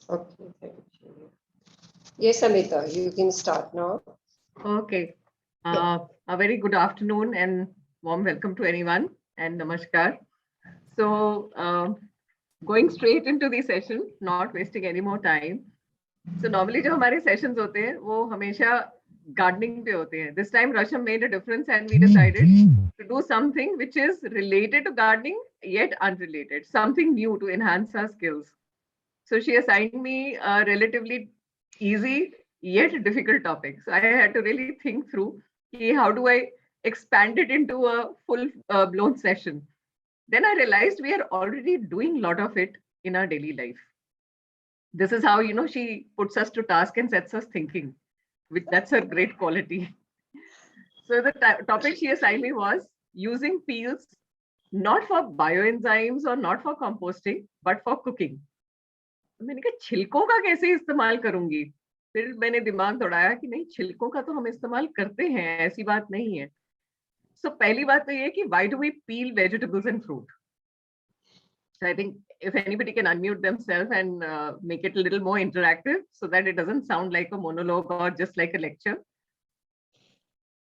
Okay, thank you. Yes, Amita, you can start now. Okay. A very good afternoon and warm welcome to anyone and namaskar. So, going straight into the session, not wasting any more time. So, normally जो हमारे sessions होते हैं वो हमेशा gardening पे होते हैं. This time Rasham made a difference and we decided to do something which is related to gardening yet unrelated, something new to enhance our skills. So she assigned me a relatively easy yet difficult topic. So I had to really think through how do I expand it into a full blown session. Then I realized we are already doing a lot of it in our daily life. This is how she puts us to task and sets us thinking. Which that's her great quality. So the topic she assigned me was using peels not for bioenzymes or not for composting, but for cooking. मैंने कहा छिलकों का कैसे इस्तेमाल करूंगी फिर मैंने दिमाग दौड़ाया कि नहीं छिलकों का तो हम इस्तेमाल करते हैं ऐसी बात नहीं है सो पहली बात तो ये कि why do we peel vegetables and fruit so I think if anybody can unmute themselves and make it a little more interactive so that it doesn't sound like a monologue or just like a lecture.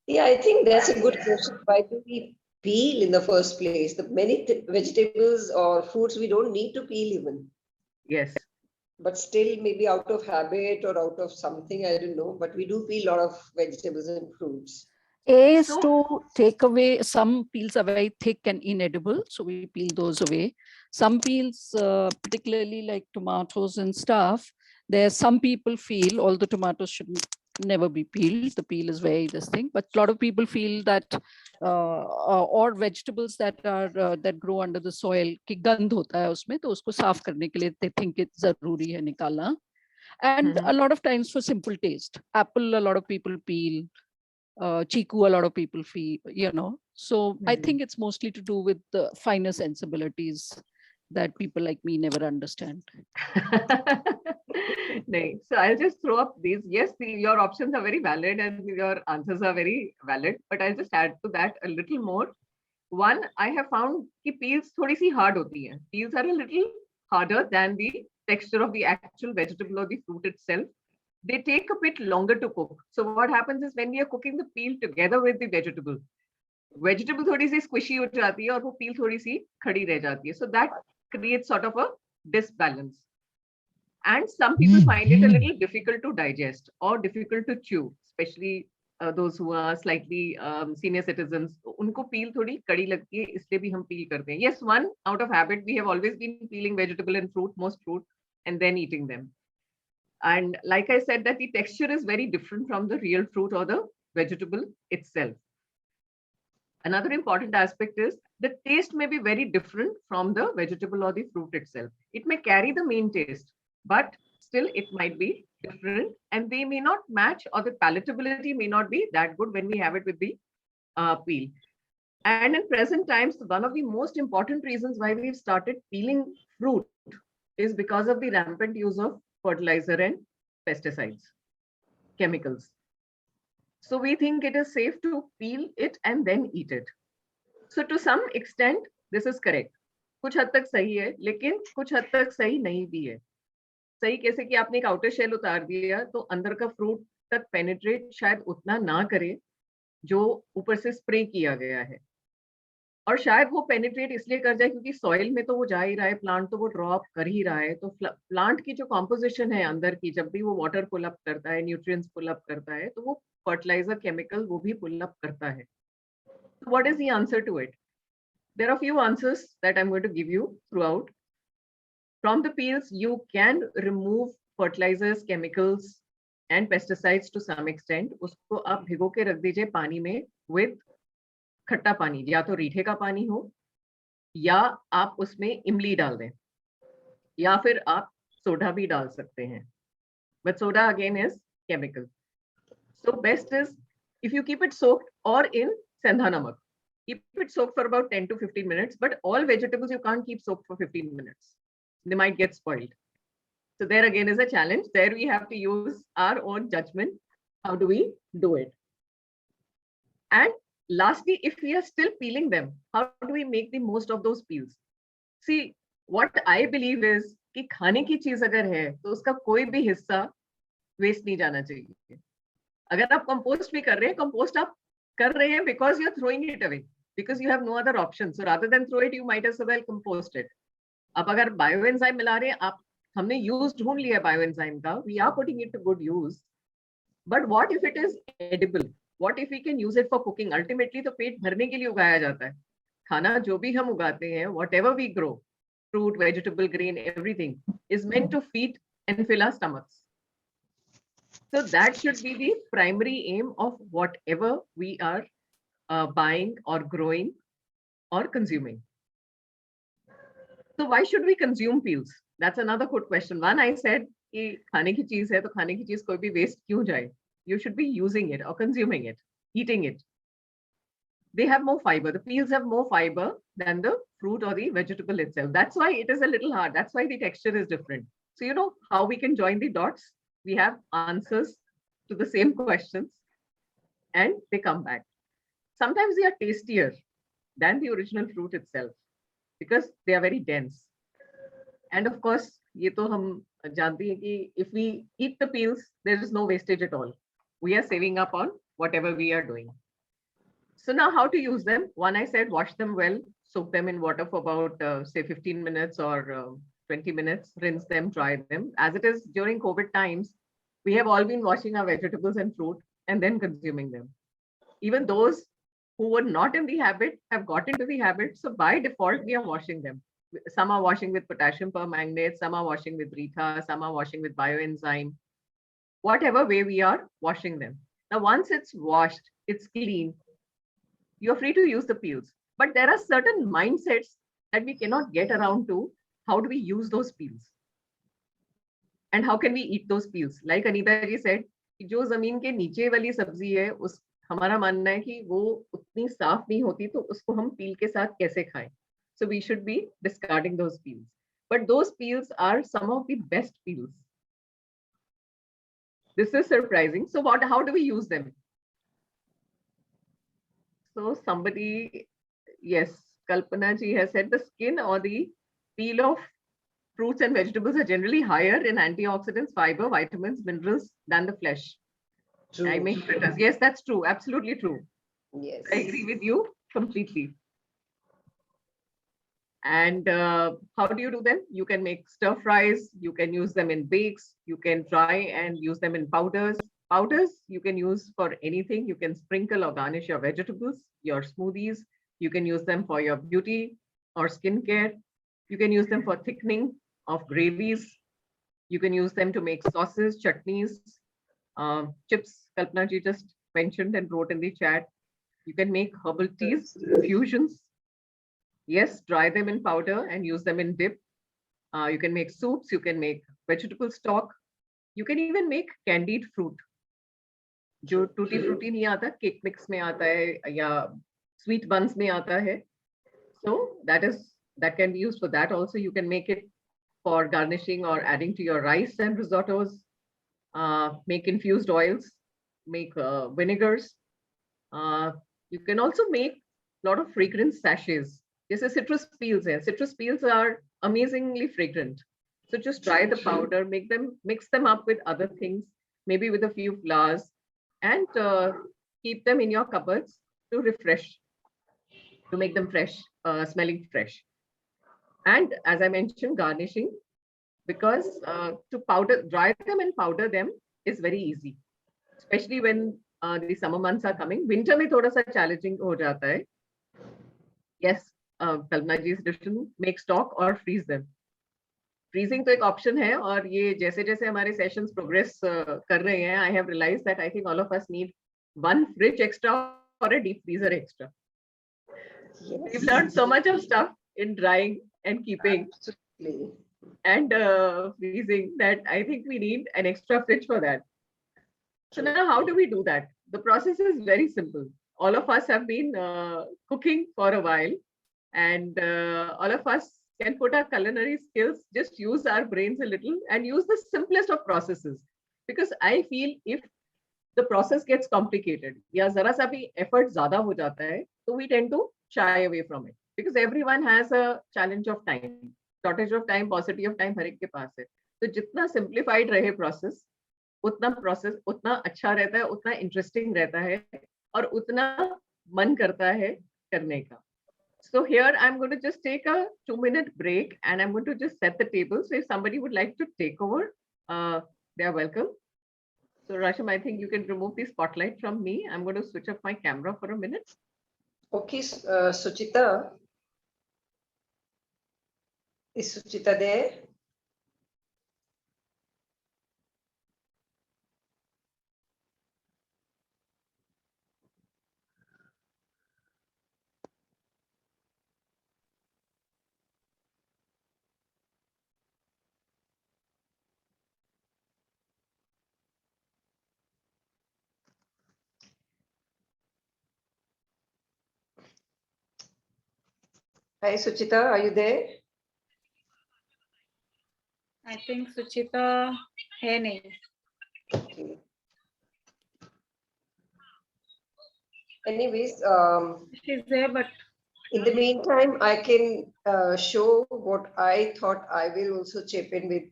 Yeah, I think that's a good question. Why do we peel in the first place? The many vegetables or fruits we don't need to peel even. Yes. But still, maybe out of habit or out of something, I don't know. But we do peel a lot of vegetables and fruits. A is to take away, some peels are very thick and inedible, so we peel those away. Some peels, particularly like tomatoes and stuff, there some people feel, although tomatoes should never be peeled, the peel is very this thing, but a lot of people feel that or vegetables that are that grow under the soil कि गंध होता है उसमें तो उसको साफ करने के लिए they think it's जरूरी है निकालना. And a lot of times for simple taste. Apple, a lot of people peel. Chiku, a lot of people feel, So I think it's mostly to do with the finer sensibilities that people like me never understand. So I'll just throw up these. Yes, your options are very valid and your answers are very valid, but I'll just add to that a little more. One, I have found that peels थोड़ी सी hard होती हैं. Peels are a little harder than the texture of the actual vegetable or the fruit itself. They take a bit longer to cook. So what happens is when we are cooking the peel together with the vegetable थोड़ी सी squishy हो जाती है और वो peel थोड़ी सी खड़ी रह जाती है. So that creates sort of a disbalance. And some people find it a little difficult to digest or difficult to chew, especially those who are slightly senior citizens. उनको peel थोड़ी कड़ी लगती है, इसलिए भी हम peel करते हैं. Yes, one, out of habit, we have always been peeling vegetable and fruit, most fruit, and then eating them. And like I said, that the texture is very different from the real fruit or the vegetable itself. Another important aspect is the taste may be very different from the vegetable or the fruit itself. It may carry the main taste, but still it might be different and they may not match or the palatability may not be that good when we have it with the peel. And in present times, one of the most important reasons why we've started peeling fruit is because of the rampant use of fertilizer and pesticides, chemicals. So we think it is safe to peel it and then eat it. So to some extent, this is correct. कुछ हद तक सही है, लेकिन कुछ हद तक सही नहीं भी है. सही कैसे कि आपने एक आउटर शेल उतार दिया तो अंदर का फ्रूट तक पेनिट्रेट शायद उतना ना करे जो ऊपर से स्प्रे किया गया है. और शायद वो पेनिट्रेट इसलिए कर जाए क्योंकि सॉइल में तो वो जा ही रहा है, प्लांट तो वो ड्रॉप कर ही रहा है. तो प्लांट की जो कॉम्पोजिशन है अंदर की, जब भी वो वाटर पुल अप करता है, न्यूट्रिएंट्स पुल अप करता है, तो वो फर्टिलाइजर केमिकल वो भी पुल अप करता है. So what is the answer to it? There are a few answers that I'm going to give you throughout. From the peels, you can remove fertilizers, chemicals, and pesticides to some extent. उसको आप भिगो के रख दीजिए पानी में with खट्टा पानी, या तो रीठे का पानी हो या आप उसमें इमली डाल दें या फिर आप सोडा भी डाल सकते हैं. But soda again is chemical. So best is if you keep it soaked or in sendha namak. Keep it soaked for about 10 to 15 minutes, but all vegetables you can't keep soaked for 15 minutes. They might get spoiled. So there again is a challenge. There we have to use our own judgment. How do we do it? And lastly, if we are still peeling them, how do we make the most of those peels? See, what I believe is कि खाने की चीज अगर है तो उसका कोई भी हिस्सा वेस्ट नहीं जाना चाहिए. अगर आप कंपोस्ट भी कर रहे हैं, कंपोस्ट आप कर रहे हैं because you are throwing it away, because you have no other option. So rather than throw it, you might as well compost it. अब अगर बायो एंजाइम मिला रहे हैं आप, हमने यूज ढूंढ लिया बायो एंजाइम का, we are putting it to good use. But what if it is edible? What if we can use it for cooking? Ultimately तो पेट भरने के लिए उगाया जाता है. खाना जो भी हम उगाते हैं, whatever we grow, fruit, vegetable, grain, everything is meant to feed and fill our stomachs. So that should be the primary aim of whatever we are buying or growing or consuming. So why should we consume peels? That's another good question. One, I said कि खाने की चीज है तो खाने की चीज कोई भी वेस्ट क्यों जाए? You should be using it or consuming it, eating it. They have more fiber. The peels have more fiber than the fruit or the vegetable itself. That's why it is a little hard. That's why the texture is different. So you know how we can join the dots? We have answers to the same questions and they come back. Sometimes they are tastier than the original fruit itself because they are very dense. And of course, ये तो हम जानते हैं कि if we eat the peels, there is no wastage at all. We are saving up on whatever we are doing. So now how to use them? One, I said, wash them well, soak them in water for about, say, 15 minutes or 20 minutes, rinse them, dry them. As it is during COVID times, we have all been washing our vegetables and fruit and then consuming them. Even those who were not in the habit have got into the habit. So by default, we are washing them. Some are washing with potassium permanganate, some are washing with Rita, some are washing with bioenzyme. Whatever way we are washing them. Now, once it's washed, it's clean, you're free to use the peels. But there are certain mindsets that we cannot get around to. How do we use those peels? And how can we eat those peels? Like Anita ji said, जो जमीन के नीचे वाली सब्जी है, उस हमारा मानना है कि वो उतनी साफ नहीं होती, तो उसको हम पील के साथ कैसे खाएं? So we should be discarding those peels. But those peels are some of the best peels. This is surprising. So how do we use them? So somebody, yes, Kalpana ji has said the skin or the peel of fruits and vegetables are generally higher in antioxidants, fiber, vitamins, minerals than the flesh. True. I make fritters. Yes, that's true. Absolutely true. Yes. I agree with you completely. And how do you do them? You can make stir fries. You can use them in bakes. You can dry and use them in powders. Powders you can use for anything. You can sprinkle or garnish your vegetables, your smoothies. You can use them for your beauty or skincare. You can use them for thickening of gravies. You can use them to make sauces, chutneys, chips. Kalpana ji just mentioned and wrote in the chat. You can make herbal teas, infusions. Yes, dry them in powder and use them in dip. You can make soups. You can make vegetable stock. You can even make candied fruit. जो tutti frutti नहीं आता, cake mix में आता है या sweet बंस में आता है. So that can be used for that also. You can make it for garnishing or adding to your rice and risottos. Make infused oils, make vinegars. You can also make a lot of fragrance sachets. जैसे citrus peels है. Citrus peels are amazingly fragrant. So just dry the powder, mix them up with other things, maybe with a few flowers, and keep them in your cupboards to refresh, to make them fresh, smelling fresh. And as I mentioned, garnishing, because to dry them and powder them is very easy, especially when the summer months are coming. Winter में थोड़ा सा challenging हो जाता है. Yes, Kalpana ji's suggestion, make stock or freeze them. Freezing तो एक option है, और ये जैसे जैसे हमारे sessions progress कर रहे हैं, I have realized that I think all of us need one fridge extra or a deep freezer extra. Yes. We've learned so much of stuff in drying and keeping. Absolutely. And freezing that I think we need an extra fridge for that. So now how do we do that? The process is very simple. All of us have been cooking for a while, and all of us can put our culinary skills, just use our brains a little and use the simplest of processes. Because I feel if the process gets complicated, या जरा सा भी effort ज़्यादा हो जाता है, so we tend to shy away from it, because everyone has a challenge of time. Shortage of time, paucity of time हर एक के पास है. तो जितना सिंप्लीफाइड रहे प्रोसेस उतना अच्छा रहता है, उतना इंटरेस्टिंग रहता है और उतना मन करता है करने का. So here I'm going to just take a 2-minute break and I'm going to just set the table. So if somebody would like to take over, they are welcome. So Rasham, I think you can remove the spotlight from me. I'm going to switch off my camera for a minute. Okay, Suchita. Is Suchita there? Hi, Suchita, are you there? I think Suchita है नहीं. Okay. Anyways, She's there, but in the meantime, I can show what I thought. I will also chip in with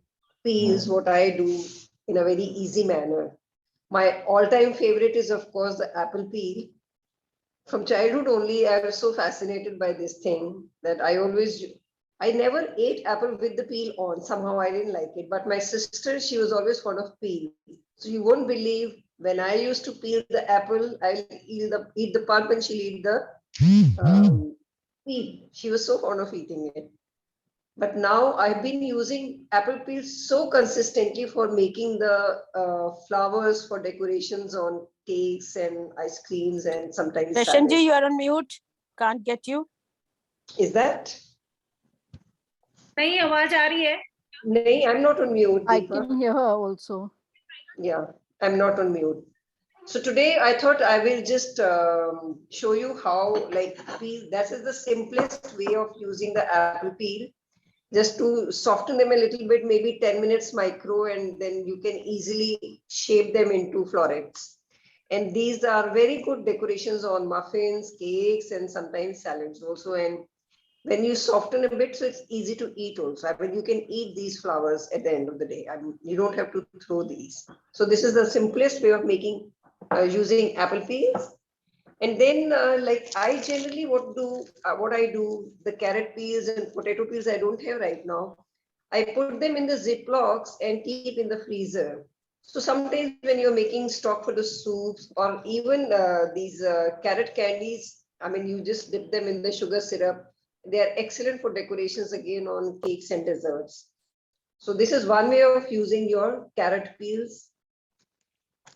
peels, what I do in a very easy manner. My all-time favorite is, of course, the apple peel. From childhood only, I was so fascinated by this thing that I never ate apple with the peel on. Somehow I didn't like it. But my sister, she was always fond of peel. So you won't believe, when I used to peel the apple, I'll eat the pulp and she'll eat the peel. She was so fond of eating it. But now I've been using apple peel so consistently for making the flowers for decorations on cakes and ice creams and sometimes Rashanji, salads. you are on mute. Can't get you. Is that? नहीं आवाज आ रही है. No, I'm not on mute, I Deepa. can hear her also. Yeah, I'm not on mute. So today I thought I will just show you how, like, peel. That is the simplest way of using the apple peel. Just to soften them a little bit, maybe 10 minutes micro, and then you can easily shape them into florets. And these are very good decorations on muffins, cakes, and sometimes salads also. And when you soften a bit, so it's easy to eat also. I mean, you can eat these flowers at the end of the day. I mean, you don't have to throw these. So this is the simplest way of making, using apple peels. And then, like, I generally what I do, the carrot peels and potato peels I don't have right now. I put them in the Ziplocs and keep in the freezer. So sometimes when you're making stock for the soups, or even these carrot candies, I mean, you just dip them in the sugar syrup. They are excellent for decorations again on cakes and desserts. So this is one way of using your carrot peels.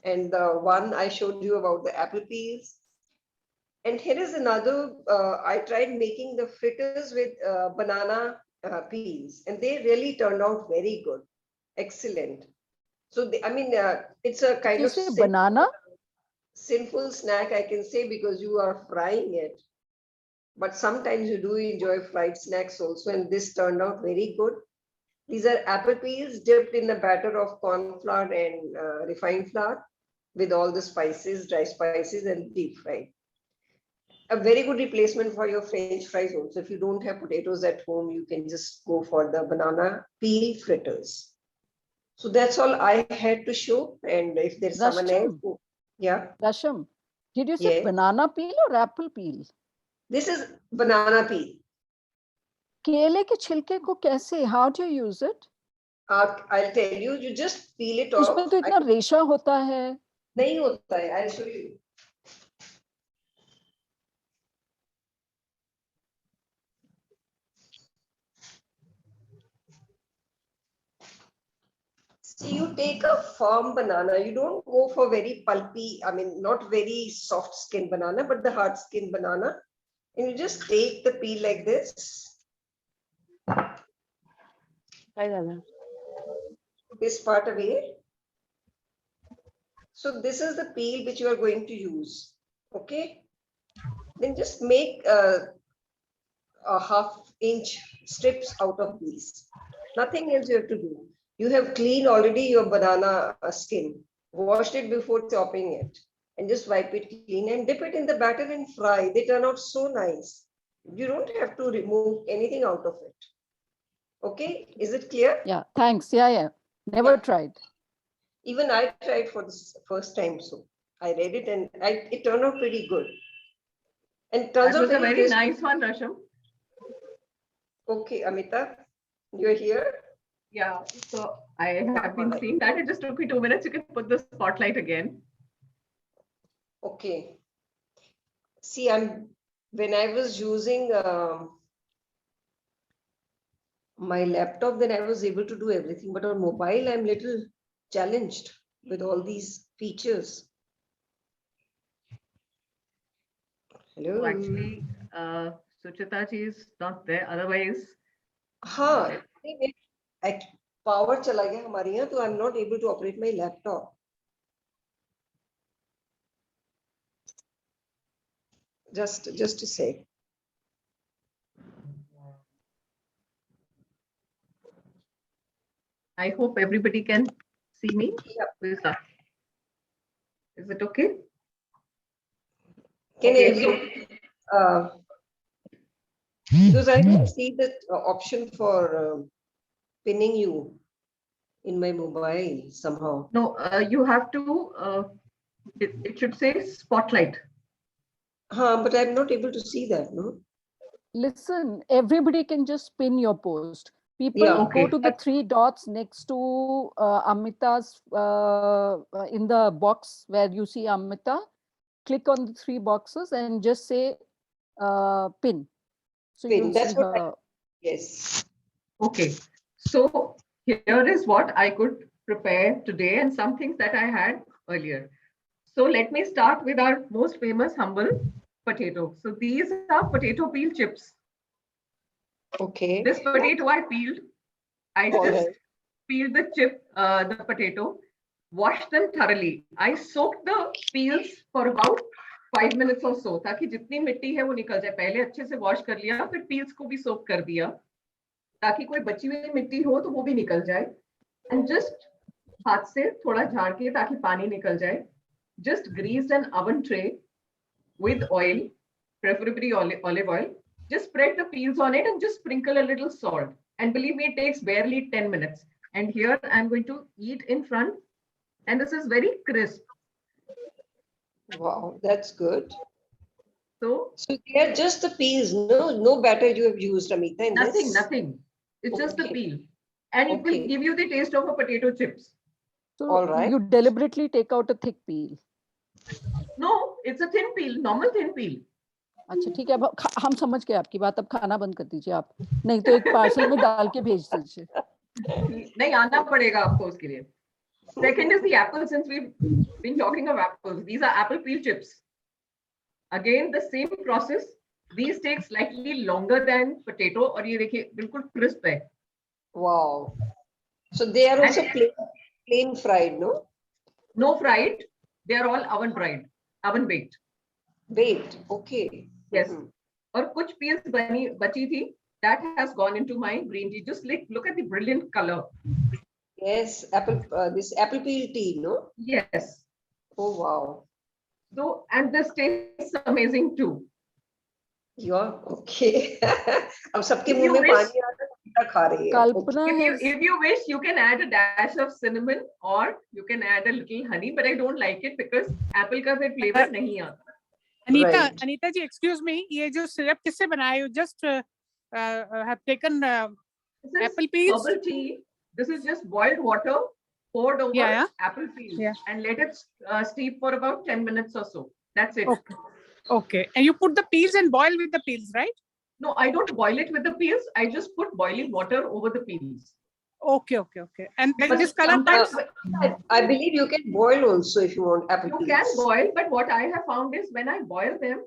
And the one I showed you about the apple peels. And here is another, I tried making the fritters with banana peels, and they really turned out very good. Excellent. So, it's a kind You of say banana? sinful snack, I can say, because you are frying it. But sometimes you do enjoy fried snacks also, and this turned out very good. These are apple peels dipped in a batter of corn flour and refined flour with all the spices, dry spices, and deep fried. A very good replacement for your French fries also. If you don't have potatoes at home, you can just go for the banana peel fritters. So that's all I had to show. And if there's someone else, yeah. Rasham, did you say Yeah. banana peel or apple peel? This is banana peel. केले के छिलके को कैसे? How do you use it? I'll tell you, you just peel it off. उसमें तो इतना रेशा होता है. नहीं होता है. I'll show you. So you take a firm banana. You don't go for very pulpy, I mean, not very soft skin banana, but the hard skin banana. And you just take the peel like this. This part away. So this is the peel which you are going to use. Okay. Then just make a half-inch strips out of these. Nothing else you have to do. You have cleaned already your banana skin, washed it before chopping it, and just wipe it clean and dip it in the batter and fry. They turn out so nice. You don't have to remove anything out of it. Okay, is it clear? Yeah, thanks. Yeah. Never tried. Even I tried for the first time, so I read it and it turned out pretty good. And turns That out was a very very tasty. nice one, Rasham. Okay, Amita, you're here. Yeah, so I have been seeing that. It just took me 2 minutes. You can put the spotlight again. Okay. See, when I was using my laptop, then I was able to do everything. But on mobile, I'm little challenged with all these features. Hello. So actually, Suchita ji is not there. Otherwise, हाँ, power चला गया हमारे यहाँ, तो I'm not able to operate my laptop. Just a sec. I hope everybody can see me. Yeah. Is it okay? Can Okay, because I don't see the option for pinning you in my mobile somehow. No, you have to, it should say spotlight. But I'm not able to see that, no? Listen, everybody can just pin your post. People Yeah, go okay. to the 3 dots next to Amita's in the box where you see Amita. Click on the 3 boxes and just say pin. So Pin. you'll That's see what her. yes. Okay. So here is what I could prepare today and some things that I had earlier. So let me start with our most famous humble potato. So these are potato peel chips. Okay. This potato I peeled. I All just right. peeled the chip, the potato, washed them thoroughly. I soaked the peels for about 5 minutes or so, ताकि जितनी मिट्टी है वो निकल जाए. पहले अच्छे से वॉश कर लिया, फिर peels को भी soak कर दिया, ताकि कोई बची हुई मिट्टी हो तो वो भी निकल जाए. And just हाथ से थोड़ा झाड़ के ताकि पानी निकल जाए. Just greased an oven tray with oil, preferably olive oil. Just spread the peels on it and just sprinkle a little salt. And believe me, it takes barely 10 minutes. And here I'm going to eat in front. And this is very crisp. Wow, that's good. So they are just the peels, no batter you have used, Amita, in this? nothing. It's just the Okay. peel. And it will Okay. give you the taste of a potato chips. So All right. you deliberately take out a thick peel. No, it's a thin peel, normal thin peel. अच्छा ठीक है, अब हम समझ गए आपकी बात. अब खाना बंद कर दीजिए आप, नहीं तो एक पार्सल में डाल के भेज दीजिए. नहीं आना पड़ेगा आपको उसके लिए. Second is the apple, since we've been talking of apples. These are apple peel chips. Again, the same process. These take slightly longer than potato. और ये देखिए बिल्कुल crisp है. Wow. So they are also plain fried, no? No fried. They are all oven dried, oven baked. Baked. Okay. Yes. और कुछ peels बची थी. That has gone into my green tea. Just look at the brilliant color. Yes, this apple peel tea, no? Yes. Oh wow. So, and this tastes amazing too. Yeah, okay. अब सबके If मुंह you में wish- पानी आ रहा है, खा रही है. Kalpana has If you wish, you can add a dash of cinnamon or you can add a little honey, but I don't like it because apple का फिर flavor नहीं आता. Right. Anita ji, excuse me, ये जो syrup किससे बनाया? You just have taken This is apple peels? herbal tea. This is just boiled water poured over Yeah. apple peels Yeah. and let it steep for about 10 minutes or so. That's it. Okay. And you put the peels and boil with the peels, right? No, I don't boil it with the peels. I just put boiling water over the peels. Okay. And Because this color sometimes I believe you can boil also if you want apple you peels. can boil, but what I have found is when I boil them,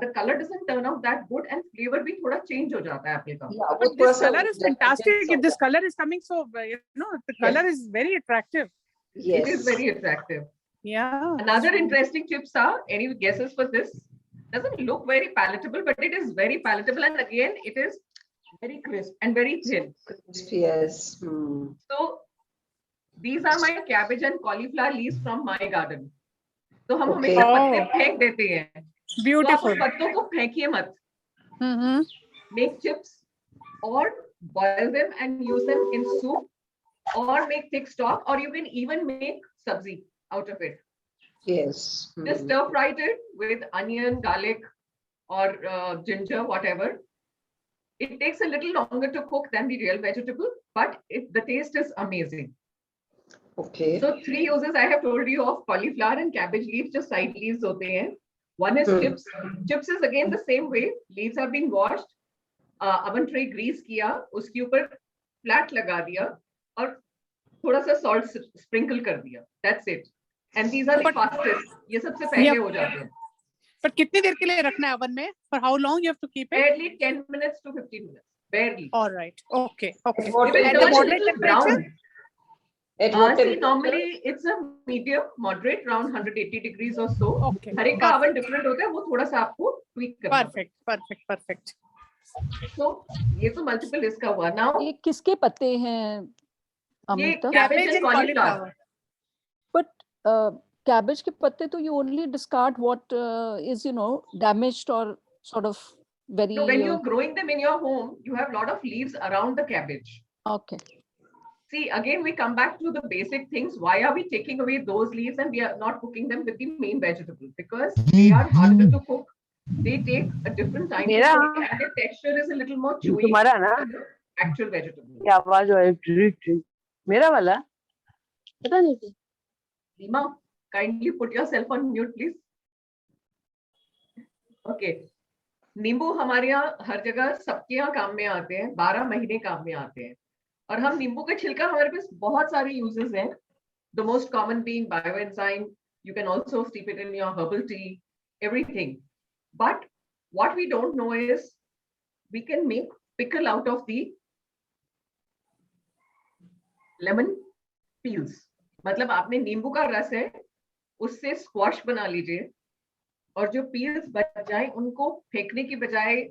the color doesn't turn out that good and flavor भी थोड़ा change हो जाता है apple का. Yeah, But वो this थोड़ा सा color is fantastic. This color is coming so, the color is very attractive. Yes. It is very attractive. Yeah. Another interesting tips are, any guesses for this? Doesn't look very palatable, but it is very palatable. And again, it is very crisp and very thin. Yes. So these are my cabbage and cauliflower leaves from my garden. तो हम Okay. हमेशा पत्ते फेंक देते हैं. तो आप Beautiful. उन पत्तों को फेंकिए मत. Mm-hmm. Make chips or boil them and use them in soup, or make thick stock, or you can even make sabzi out of it. Yes. Just stir fried it with onion, garlic, or ginger, whatever. It takes a little longer to cook than the real vegetable, but the taste is amazing. Okay. So 3 uses I have told you of cauliflower and cabbage leaves, just side leaves होते हैं. One is chips. Chips is again the same way. Leaves have been washed, oven tray grease किया, उसके ऊपर flat लगा दिया और थोड़ा सा salt sprinkle कर दिया. That's it. And these are the fastest. ये सबसे पहले हो जाते हैं. But कितनी देर के लिए रखना है oven में? For how long you have to keep it? Barely 10 minutes to 15 minutes. Barely. All right. Okay. Okay. And the moderate temperature? At what See, temperature? normally it's a medium, moderate, around 180 degrees or so. Okay. हर एक का oven different होता है, वो थोड़ा सा आपको tweak करना Perfect. Perfect. Perfect. So ये तो multiple इसका हुआ. Now ये किसके पत्ते हैं ये Amrita? cabbage and cauliflower. But cabbage के पत्ते तो you only discard what is damaged or sort of very. No, when you're growing them in your home, you have a lot of leaves around the cabbage. Okay. See, again, we come back to the basic things. Why are we taking away those leaves and we are not cooking them with the main vegetable? Because they are harder to cook. They take a different time to cook, and the texture is a little more chewy than the actual vegetable. क्या आवाज हो रही है? मेरा वाला पता नहीं. Lima, kindly put yourself on mute, please. Okay. नींबू हमारे यहाँ हर जगह सबके यहाँ काम में आते हैं, 12 महीने काम में आते हैं. और हम नींबू का छिलका हमारे पास बहुत सारे uses हैं. The most common being bioenzyme. You can also steep it in your herbal tea, everything. But what we don't know is we can make pickle out of the lemon peels. मतलब आपने नींबू का रस है, उससे squash बना लीजिए और जो पील्स बच जाए उनको फेंकने की बजाय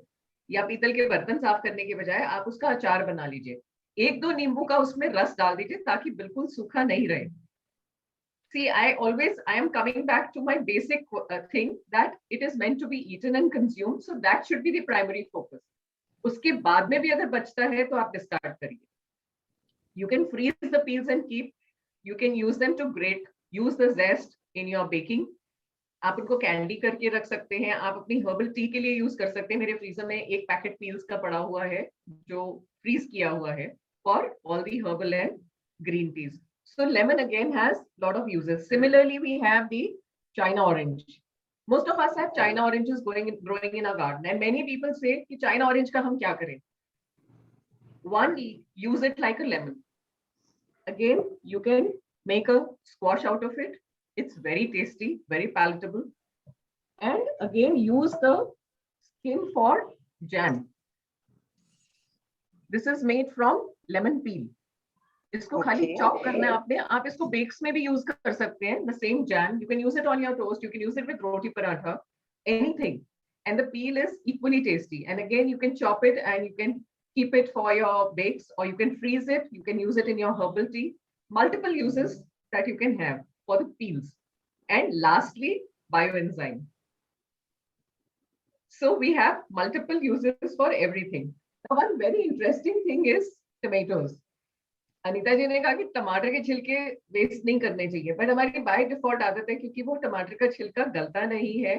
या पीतल के बर्तन साफ करने के बजाय आप उसका अचार बना लीजिए. 1-2 नींबू का उसमें रस डाल दीजिए ताकि बिल्कुल सूखा नहीं रहे. See, I am coming back to my basic thing that it is meant to be eaten and consumed, so that should be the primary focus. उसके बाद में भी अगर बचता है तो आप discard करिए. You can freeze the peels and keep. You can use them to grate. Use the zest in your baking. आप उनको कैंडी करके रख सकते हैं. आप अपनी हर्बल टी के लिए यूज कर सकते हैं. मेरे फ्रीजर में एक पैकेट पील्स का पड़ा हुआ है जो फ्रीज किया हुआ है for all the herbal and green teas. So lemon again has lot of uses. Similarly, we have the China orange. Most of us have China oranges growing in our garden, and many people say कि China orange का हम क्या करें? One, use it like a lemon. Again, you can make a squash out of it. It's very tasty, very palatable. And again, use the skin for jam. This is made from lemon peel. इसको खाली chop करना है आपने. आप इसको bakes में भी use कर सकते हैं. The same jam. You can use it on your toast. You can use it with roti paratha. Anything. And the peel is equally tasty. And again, you can chop it and you can keep it for your bakes, or you can freeze it. You can use it in your herbal tea. Multiple uses that you can have for the peels. And lastly, bioenzyme. So we have multiple uses for everything. Now, one very interesting thing is tomatoes. Anita जी ने कहा कि टमाटर के छिलके waste नहीं करने चाहिए, but हमारी बाय डिफॉल्ट आदत है क्योंकि वो टमाटर का छिलका गलता नहीं है,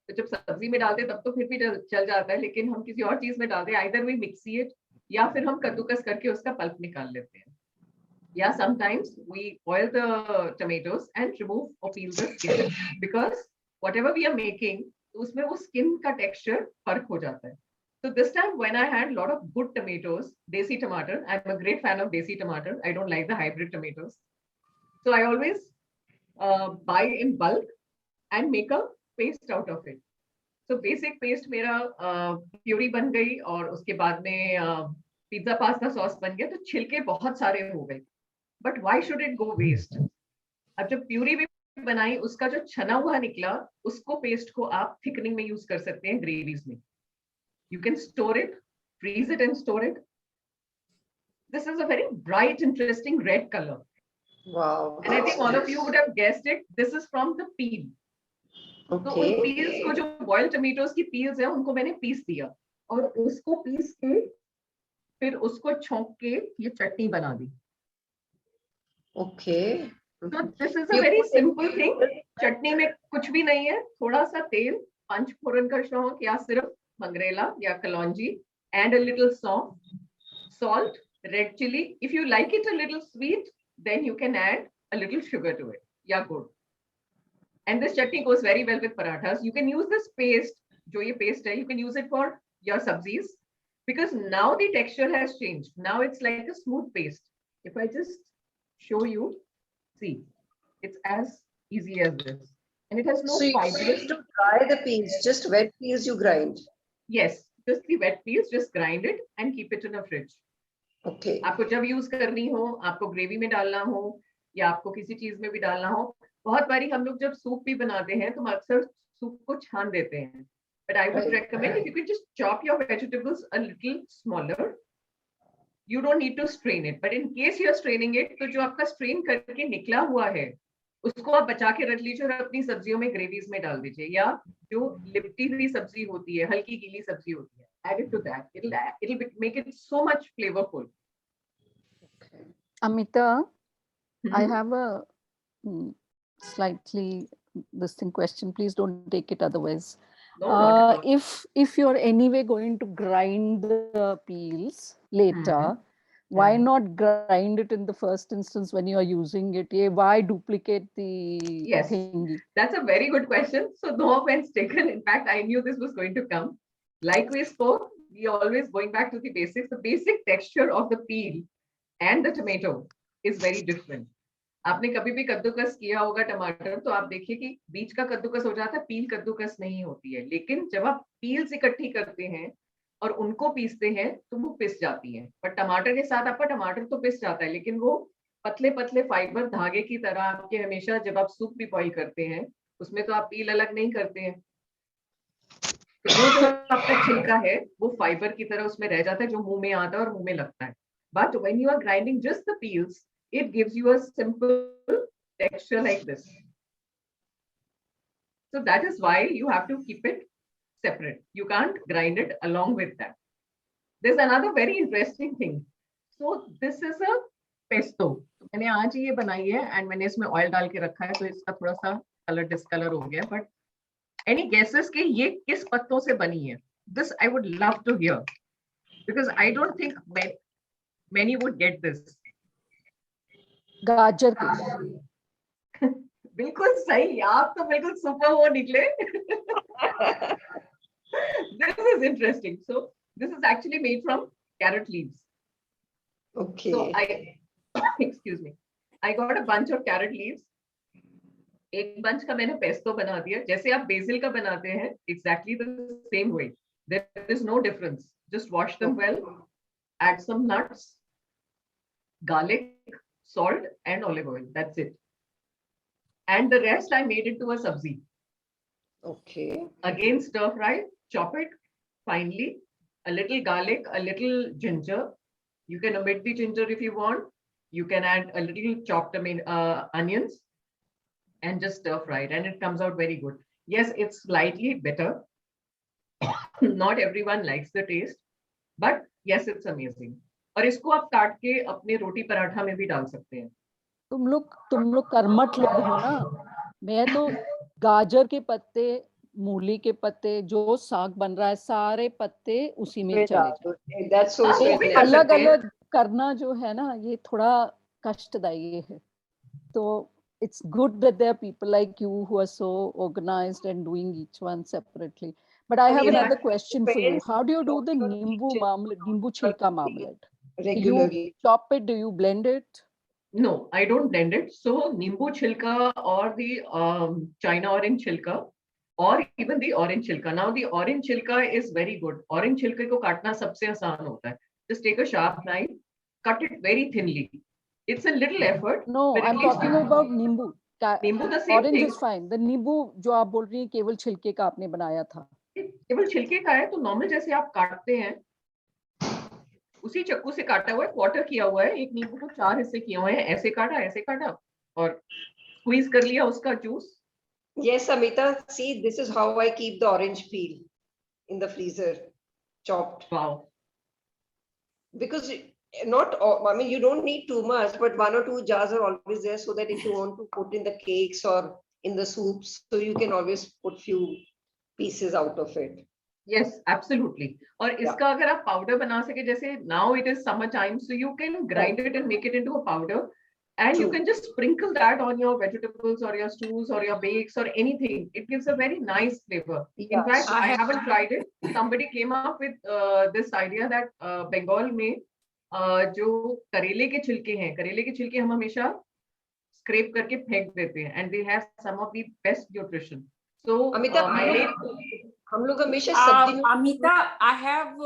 तो जब सब्जी में डालते तब तो फिर भी चल जाता है, लेकिन हम किसी और चीज में डालते हैं. आइदर वी मिक्सी इट या फिर हम कद्दूकस करके उसका पल्प निकाल लेते हैं. या sometimes we boil the tomatoes and remove और peel the skin, because whatever we are making उसमें वो स्किन का टेक्सचर फर्क हो जाता है. So this time when I had a lot of good tomatoes, desi tomato, I'm a great fan of desi tomato. I don't like the hybrid tomatoes. So I always buy in bulk and make a paste out of it. So basic paste मेरा puree बन गई और उसके बाद में pizza pasta sauce बन गया, तो छिलके बहुत सारे हो गए. But why should it go waste? अब जब प्यूरी भी बनाई, उसका जो छना हुआ निकला, उसको पेस्ट को आप थिकनिंग में यूज कर सकते हैं ग्रेवीज में. You can store it, freeze it and store it. This is a very bright, interesting red color. Wow. And I think all of you would have guessed it. This is from the peel. तो उन peels को, जो boiled tomatoes की peels है, उनको मैंने piece दिया और उसको पीस के फिर उसको छोंक के ये चटनी बना दी. Okay. So this is a You very put simple it- thing. चटनी में कुछ भी नहीं है, थोड़ा सा तेल, पंचफोरन का शौक या सिर्फ मंगरेला या कलौंजी, and a little salt, red chili. If you like it a little sweet, then you can add a little sugar to it. Yeah, good. And this chutney goes very well with parathas. You can use this paste, jo ye paste hai, you can use it for your sabzis because now the texture has changed. Now it's like a smooth paste. If I just show you, see, it's as easy as this. And it has no So you fibers. used to dry the peels, just wet peels you grind. Yes, just the wet peels, just grind it and keep it in a fridge. Okay. आपको जब use करनी हो, आपको gravy में डालना हो या आपको किसी चीज में भी डालना हो. बहुत बारी हम लोग जब सूप भी बनाते हैं तो हम अक्सर सूप को छान देते हैं. But I would recommend if you could just chop your vegetables a little smaller. You don't need to strain it. But in case you are straining it, तो जो आपका strain करके निकला हुआ है, उसको आप बचा के रख लीजिए और अपनी सब्जियों में ग्रेवीज में डाल दीजिए. या जो लिपटी हुई सब्जी होती है, हल्की गीली सब्जी होती है, add it to that. It'll make it so much flavorful. Amita, I Mhm. have a slightly this thing question. Please don't take it otherwise. No, not at all. If you're anyway going to grind the peels later, why Mhm. not grind it in the first instance when you are using it? Why duplicate the Yes. thingy? That's a very good question. So no offense taken. In fact, I knew this was going to come. Like we spoke, we always going back to the basics. The basic texture of the peel and the tomato is very different. आपने कभी भी कद्दूकस किया होगा टमाटर तो आप देखिए कि बीच का कद्दूकस हो जाता है, पील कद्दूकस नहीं होती है. लेकिन जब आप पील्स इकट्ठी करते हैं और उनको पीसते हैं तो वो पिस जाती हैं. पर टमाटर के साथ आपका टमाटर तो पिस जाता है लेकिन वो पतले पतले फाइबर धागे की तरह आपके हमेशा जब आप सूप भी बॉईल करते हैं उसमें तो आप पील अलग नहीं करते हैं. तो वो जो आपका छिलका है वो फाइबर की तरह उसमें रह जाता है जो मुंह में आता है और मुंह में लगता है. But when you are grinding just the peels, it gives you a simple texture like this. So that is why you have to keep it separate. You can't grind it along with that. There's another very interesting thing. So this is a pesto. मैंने आज ये बनाई है and मैंने इसमें oil डाल के रखा है तो इसका थोड़ा सा color discolor हो गया. But any guesses कि ये किस पत्तों से बनी है? This I would love to hear because I don't think many would get this. गाजर के. बिल्कुल सही, आप तो बिल्कुल सुपर वो निकले. This is interesting. So this is actually made from carrot leaves. Okay. So excuse me, I got a bunch of carrot leaves. एक bunch का मैंने pesto बना दिया. जैसे आप basil का बनाते हैं, exactly the same way. There is no difference. Just wash them well, add some nuts, garlic, salt, and olive oil. That's it. And the rest I made into a sabzi. Okay. Again, stir fry, chop it finely, a little garlic, a little ginger. You can omit the ginger if you want. You can add a little chopped onions and just stir fry it, and it comes out very good. Yes, it's slightly bitter. Not everyone likes the taste, but yes, it's amazing. और इसको आप काट के अपने रोटी पराठा में भी डाल सकते हैं. तुम लोग कर्मठ लोग हो ना. मैं तो गाजर के पत्ते, मूली के पत्ते, जो साग बन रहा है सारे पत्ते उसी में चले जाए. That's so हाँ, वो sweet. भी कर अलग सकते हैं. अलग करना जो है ना ये थोड़ा कष्टदायी है. तो it's good that there are people like you who are so organized and doing each one separately. But I have another question for you. How do you do the nimbu chilka marmalade? Do you Regularly. chop it? Do you blend it? No, I don't blend it. So nimbu chilka or the China orange chilka or even the orange chilka. Now the orange chilka is very good. Orange chilka को काटना सबसे आसान होता है. Just take a sharp knife, cut it very thinly. It's a little effort. No, but at I'm least talking about nimbu. nimbu the same Orange thing. is fine. The nimbu जो आप बोल रही हैं केवल छिलके का आपने बनाया था. केवल छिलके का है तो नॉर्मल जैसे आप काटते हैं उसी चक्कू से काटा हुआ है, क्वार्टर किया हुआ है. एक नींबू को 4 हिस्से किए हुए हैं, ऐसे काटा और स्क्वीज कर लिया उसका juice. Yes, Amita. See, this is how I keep the orange peel in the freezer, chopped. Wow. because not all, I mean, you don't need too much, but 1 or 2 jars are always there, so that if you want to put in the cakes or in the soups, so you can always put few pieces out of it. Yes, absolutely. और इसका अगर आप powder बना सके, जैसे now it is summer time, so you can grind it and make it into a powder, and you True. can just sprinkle that on your vegetables or your stews or your bakes or anything. It gives a very nice flavor. In Yeah. fact, I haven't tried it. Somebody came up with this idea that Bengal में जो करेले के छिलके हम हमेशा scrape करके फेंक देते हैं, and they have some of the best nutrition. So Amita, मैंने हम लोग हमेशा सब्जी में Amita, I have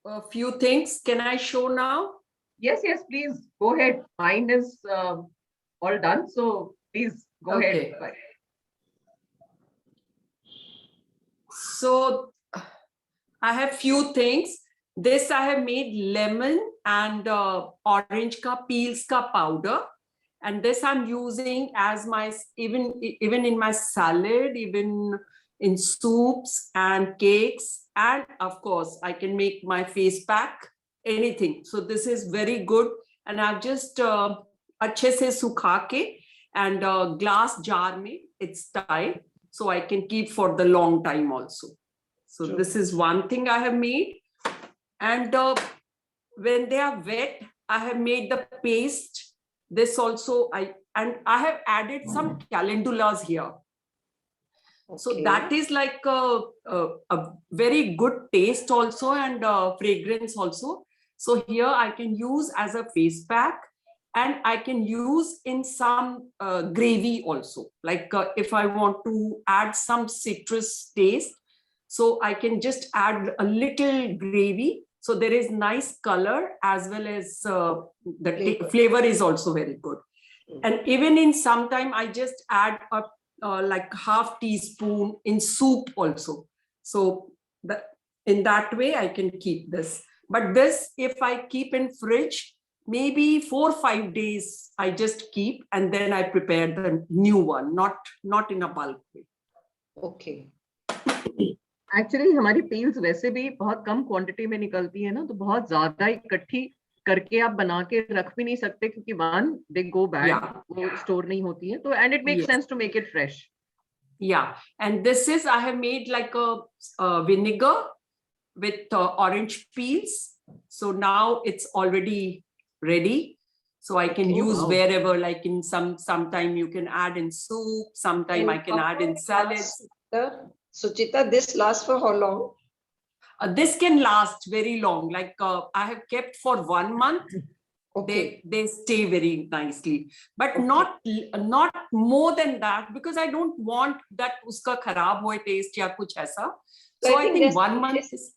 a few things. Can I show now? Yes, please go ahead. Mine is all done, so please go Okay. ahead. So I have few things. This I have made lemon and orange ka peels ka powder, and this I'm using as my even in my salad, even in soups and cakes, and of course I can make my face pack, anything. So this is very good, and I've just अच्छे से सुखा के and glass jar में it's tied, so I can keep for the long time also. So True. this is one thing I have made, and when they are wet, I have made the paste. This also I have added some calendulas here. So Okay. that is like a very good taste also, and fragrance also. So here I can use as a face pack, and I can use in some gravy also. Like if I want to add some citrus taste, so I can just add a little gravy. So there is nice color as well as the flavor is also very good. And even in some time I just add a like half teaspoon in soup also. So in that way I can keep this. But this, if I keep in fridge, maybe 4 or 5 days I just keep, and then I prepare the new one, not in a bulk way. Okay. Actually हमारी peels वैसे भी बहुत कम quantity में निकलती है ना, तो बहुत ज्यादा इकट्ठी करके आप बना के रख भी नहीं सकते, क्योंकि one they go bad, वो store नहीं होती है, तो and it makes sense to make it fresh. Yeah, and this is I have made like a vinegar with orange peels. So now it's already ready. So I can use wherever, like in sometime you can add in soup, sometime I can add in salads. Suchita, this lasts for how long? This can last very long. Like I have kept for 1 month. Okay. They stay very nicely, but Okay. not more than that, because I don't want that uska kharab hoye taste ya kuch aisa. So I think 1 month is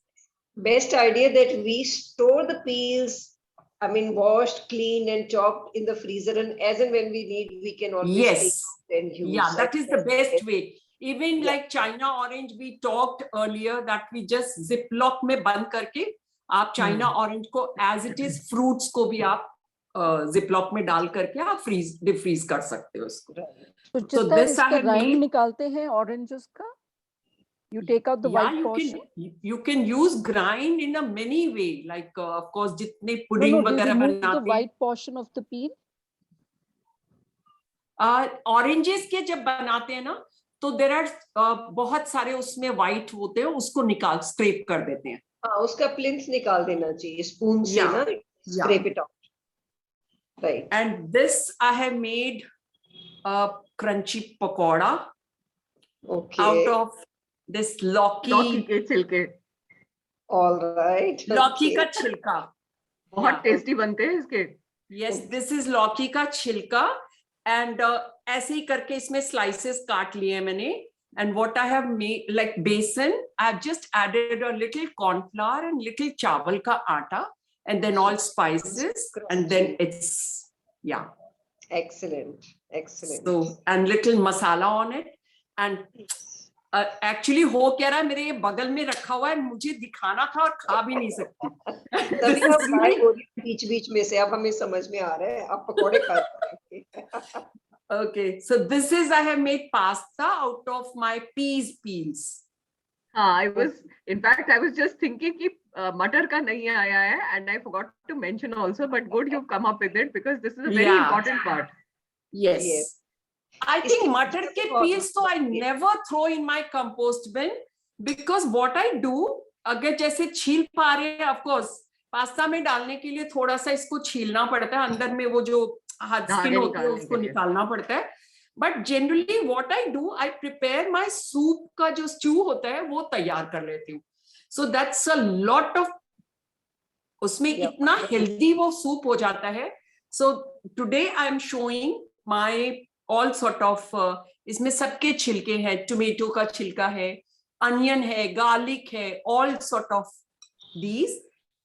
best idea, that we store the peels, I mean, washed, cleaned and chopped in the freezer, and as and when we need, we can always yes. take it and use. Yeah, that is the best way. Even Yeah. like China orange, we talked earlier that we just ziplock में बंद करके आप China orange को as it is fruits को भी आप ziplock में डाल करके आप defreeze कर सकते हो उसको. So So जितना this I इसका have rind made. निकालते हैं oranges का, you take out the Yeah, white portion. you can use grind in a many way, like of course जितने No, pudding no, they वगैरह remove the बनाते हैं. white portion of the peel. Oranges के जब बनाते हैं ना, तो there are बहुत सारे उसमें white होते हैं, उसको निकाल scrape कर देते हैं. हाँ, उसका plinth निकाल देना चाहिए spoon से Yeah. ना, scrape it out. Right. And this I have made a crunchy pakoda Okay. out of this लौकी के छिलके All right. लौकी Okay. का छिलका. बहुत टेस्टी बनते हैं इसके. Yes, this is लौकी का छिलका, and ऐसे ही करके इसमें slices काट लिए मैंने. And what I have made, like besan, I've just added a little corn flour and little चावल का आटा, and then all spices, and then it's, yeah. Excellent. Excellent. So, and little masala on it, and actually हो क्या रहा है, मेरे ये बगल में रखा हुआ है, मुझे दिखाना था और खा भी नहीं सकती. तभी हम गायब हो रही हैं बीच-बीच में से, अब हमें समझ में आ रहा है, आप पकोड़े खाते हैं. Okay, so this is I have made pasta out of my peas peels. हाँ, in fact I was just thinking कि मटर का नहीं आया है, and I forgot to mention also, but good you've come up with it because this is a very Yeah. important part. Yes. Yes. I think matar ke peels so I Yes. never throw in my compost bin, because what I do, अगर जैसे छील पा रहे हैं, of course pasta में डालने के लिए थोड़ा सा इसको छीलना पड़ता है, अंदर में वो जो स्किन होती है उसको निकालना पड़ता है. But generally what I do, I prepare my soup का जो स्ट्यू होता है वो तैयार कर लेती हूँ. So that's a lot of, उसमें इतना हेल्दी वो सूप हो जाता है. So today I am showing my all sort of, इसमें सबके छिलके हैं, टोमेटो का छिलका है, अनियन है, गार्लिक है, all sort of these,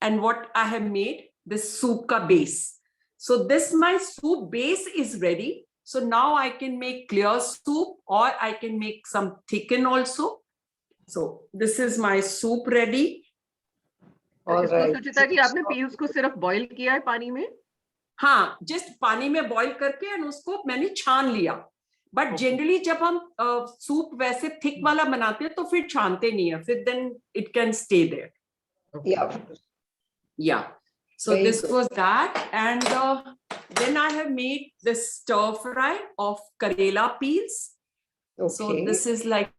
and what I have made this soup ka base. So this my soup base is ready. So now I can make clear soup, or I can make some thicken also. So this is my soup ready. All इसको right. सुचिता जी आपने peels को सिर्फ boil किया है पानी में? हाँ, just पानी में बॉईल करके एंड उसको मैंने छान लिया. बट जनरली जब हम सूप वैसे थिक वाला बनाते हैं तो फिर छानते नहीं है, फिर then it can stay there. Yeah. Yeah. So Very this good. was that, and then I have made this stir fry of Karela peels. So Okay. this is like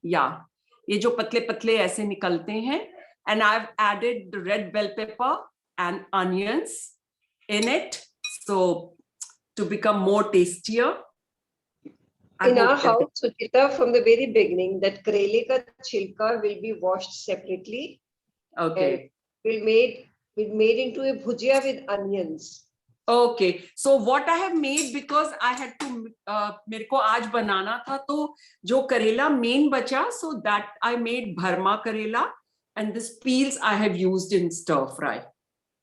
yeah, ये जो पतले पतले ऐसे निकलते हैं, and I've added the red bell pepper and onions in it, so to become more tastier. I In our hope that- house, Suchita, from the very beginning, that karele ka chilka will be washed separately. Okay. We'll made into a bhujia with onions. Okay, so what I have made, because I had to, मेरे को आज बनाना था, तो जो करेला main बचा, so that I made bharma karela, and this peels I have used in stir fry.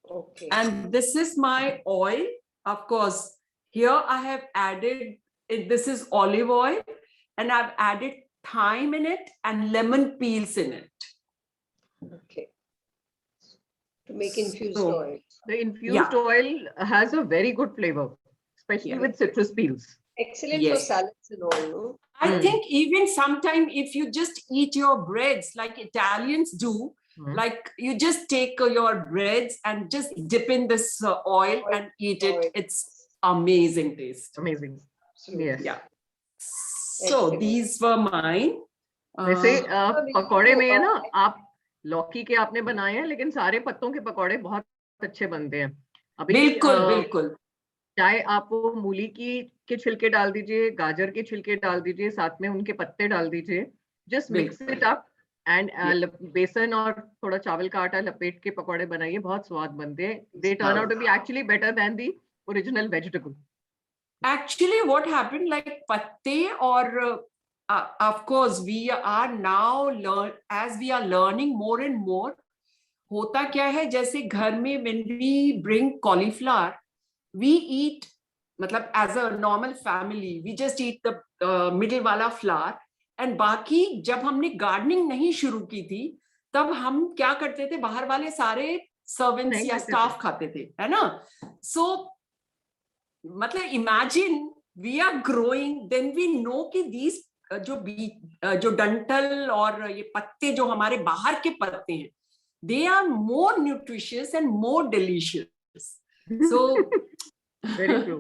Okay. And this is my oil. Of course, here I have added, this is olive oil, and I've added thyme in it and lemon peels in it. Okay. To make infused So, oil. The infused oil has a very good flavor, especially Yeah. with citrus peels. Excellent for Yes. salads and all, no? I think even sometime if you just eat your breads like Italians do, like you just take your breads and just dip in this oil and eat it. Oil. It's amazing taste. Amazing. Absolutely. Yes. Yeah. So Excellent. these were mine. वैसे पकोड़े में है ना, uh, आप लौकी के आपने बनाए हैं, लेकिन सारे पत्तों के पकोड़े बहुत अच्छे बनते हैं. अभी बिल्कुल बिल्कुल. चाहे आप वो मूली के छिलके डाल दीजिए, गाजर के छिलके डाल दीजिए, साथ में उनके पत्ते डाल दीजिए, just mix it up and बेसन और थोड़ा चावल का आटा लपेट के पकोड़े बनाइए, बहुत स्वाद बनते हैं. They turn out to be actually better than the original vegetable. Actually, what happened, like patte, or of course we are now as we are learning more and more. होता क्या है, जैसे घर में when we bring cauliflower, we eat, मतलब as a normal family, we just eat the middle वाला flower, and बाकी जब हमने गार्डनिंग नहीं शुरू की थी, तब हम क्या करते थे, बाहर वाले सारे सर्वेंट्स या स्टाफ खाते थे, है ना. सो मतलब imagine we are growing, then we know कि दीज जो डंठल और ये पत्ते जो हमारे बाहर के पत्ते हैं, they are more nutritious and more delicious. So very true.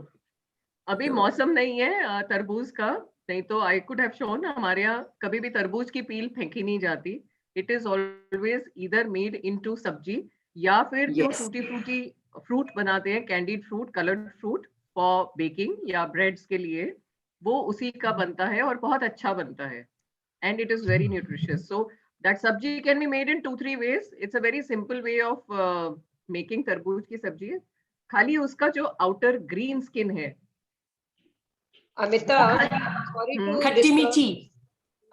अभी मौसम नहीं है तरबूज का, नहीं तो आई कुड हैव शोन. हमारे यहाँ कभी भी तरबूज की पील फेंकी नहीं जाती. It is always either made into सब्जी, या फिर जो Yes. टूटी फ्रूटी फ्रूट बनाते हैं, candied fruit, coloured fruit for baking या ब्रेड्स के लिए, वो उसी का बनता है और बहुत अच्छा बनता है. And it is very nutritious. So that sabji can be made in 2-3 ways. It's a very simple way of making तरबूज की सब्जी. खाली उसका जो outer green skin है, Amita, sorry to खट्टी disturb. मीठी,